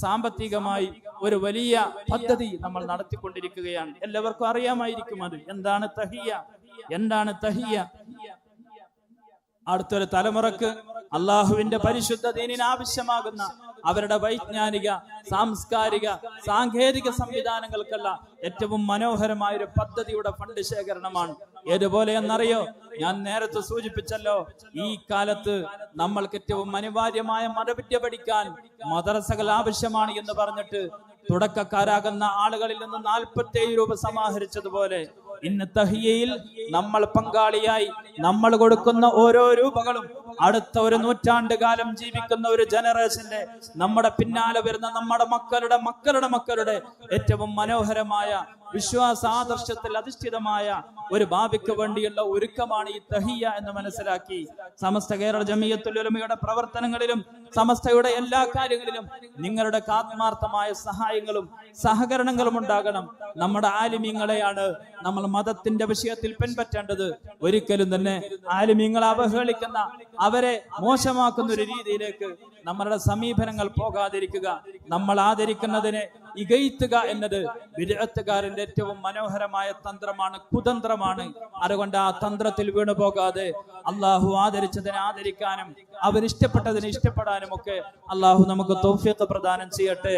സാമ്പത്തികമായി ഒരു വലിയ പദ്ധതി നമ്മൾ നടത്തിക്കൊണ്ടിരിക്കുകയാണ്. എല്ലാവർക്കും അറിയാമായിരിക്കും അത്. എന്താണ് തഹിയ? എന്താണ് തഹിയ? അടുത്തൊരു തലമുറക്ക് അള്ളാഹുവിന്റെ പരിശുദ്ധ ദീനിന് ആവശ്യമാകുന്ന അവരുടെ വൈജ്ഞാനിക, സാംസ്കാരിക, സാങ്കേതിക സംവിധാനങ്ങൾക്കല്ല ഏറ്റവും മനോഹരമായ ഒരു പദ്ധതിയുടെ ഫണ്ട് ശേഖരണമാണ്. ഏതുപോലെ എന്നറിയോ? ഞാൻ നേരത്തെ സൂചിപ്പിച്ചല്ലോ, ഈ കാലത്ത് നമ്മൾക്ക് ഏറ്റവും അനിവാര്യമായ മതവിദ്യ പഠിക്കാൻ മദ്രസകൾ ആവശ്യമാണ് എന്ന് പറഞ്ഞിട്ട് തുടക്കക്കാരാകുന്ന ആളുകളിൽ നിന്ന് 47 രൂപ സമാഹരിച്ചതുപോലെ ഇന്ന് തഹിയയിൽ നമ്മൾ പങ്കാളിയായി നമ്മൾ കൊടുക്കുന്ന ഓരോ രൂപകളും അടുത്ത ഒരു 100 കാലം ജീവിക്കുന്ന ഒരു ജനറേഷന്റെ, നമ്മുടെ പിന്നാലെ വരുന്ന നമ്മുടെ മക്കളുടെ ഏറ്റവും മനോഹരമായ വിശ്വാസ ആദർശത്തിൽ അധിഷ്ഠിതമായ ഒരു ഭാവിക്ക് വേണ്ടിയുള്ള ഒരുക്കമാണ് ഈ തഹിയ എന്ന് മനസ്സിലാക്കി സമസ്ത കേരള ജമിയത്തുൽ ഉലമയുടെ പ്രവർത്തനങ്ങളിലും സമസ്തയുടെ എല്ലാ കാര്യങ്ങളിലും നിങ്ങളുടെ ആത്മാർത്ഥമായ സഹായങ്ങളും സഹകരണങ്ങളും ഉണ്ടാകണം. നമ്മുടെ ആലിമീങ്ങളെയാണ് നമ്മൾ മതത്തിന്റെ വിഷയത്തിൽ പിൻപറ്റേണ്ടത്. ഒരിക്കലും തന്നെ ആലിമീങ്ങളെ അവഹേളിക്കുന്ന, അവരെ മോശമാക്കുന്ന ഒരു രീതിയിലേക്ക് നമ്മളുടെ സമീപനങ്ങൾ പോകാതിരിക്കുക. നമ്മൾ ആദരിക്കുന്നതിനെ ഇകഴ്ത്തുക എന്നത് വിദഅത്തുകാരന്റെ ഏറ്റവും മനോഹരമായ തന്ത്രമാണ്, കുതന്ത്രമാണ്. അതുകൊണ്ട് ആ തന്ത്രത്തിൽ വീണു പോകാതെ അള്ളാഹു ആദരിച്ചതിനെ ആദരിക്കാനും അവരിഷ്ടപ്പെട്ടതിനെ ഇഷ്ടപ്പെടാനും ഒക്കെ അള്ളാഹു നമുക്ക് തൗഫീഖ് പ്രദാനം ചെയ്യട്ടെ.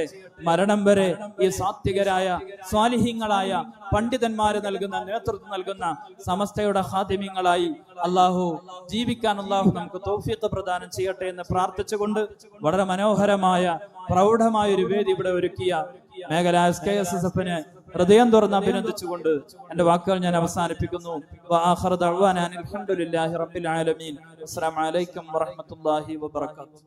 മരണം വരെ ഈ സാത്വികരായ സ്വാലിഹീങ്ങളായ പണ്ഡിതന്മാര് നൽകുന്ന നേതൃത്വം നൽകുന്ന സമസ്തയുടെ ഖാദിമീങ്ങളായി അള്ളാഹു ജീവിക്കാൻ അള്ളാഹു നമുക്ക് തൗഫീഖ് പ്രദാനം ചെയ്യട്ടെ എന്ന് പ്രാർത്ഥിച്ചുകൊണ്ട് വളരെ മനോഹരമായ പ്രൗഢമായ ഒരു വേദി ഇവിടെ ഒരുക്കിയ മേഖല SKSSF-നെ ഹൃദയം തുറന്ന് അഭിനന്ദിച്ചുകൊണ്ട് എന്റെ വാക്കുകൾ ഞാൻ അവസാനിപ്പിക്കുന്നു. വആഖിറു ദഅ്വാനാ അൽഹംദുലില്ലാഹി റബ്ബിൽ ആലമീൻ. അസ്സലാമു അലൈക്കും വറഹ്മത്തുള്ളാഹി വബറകാതുഹു.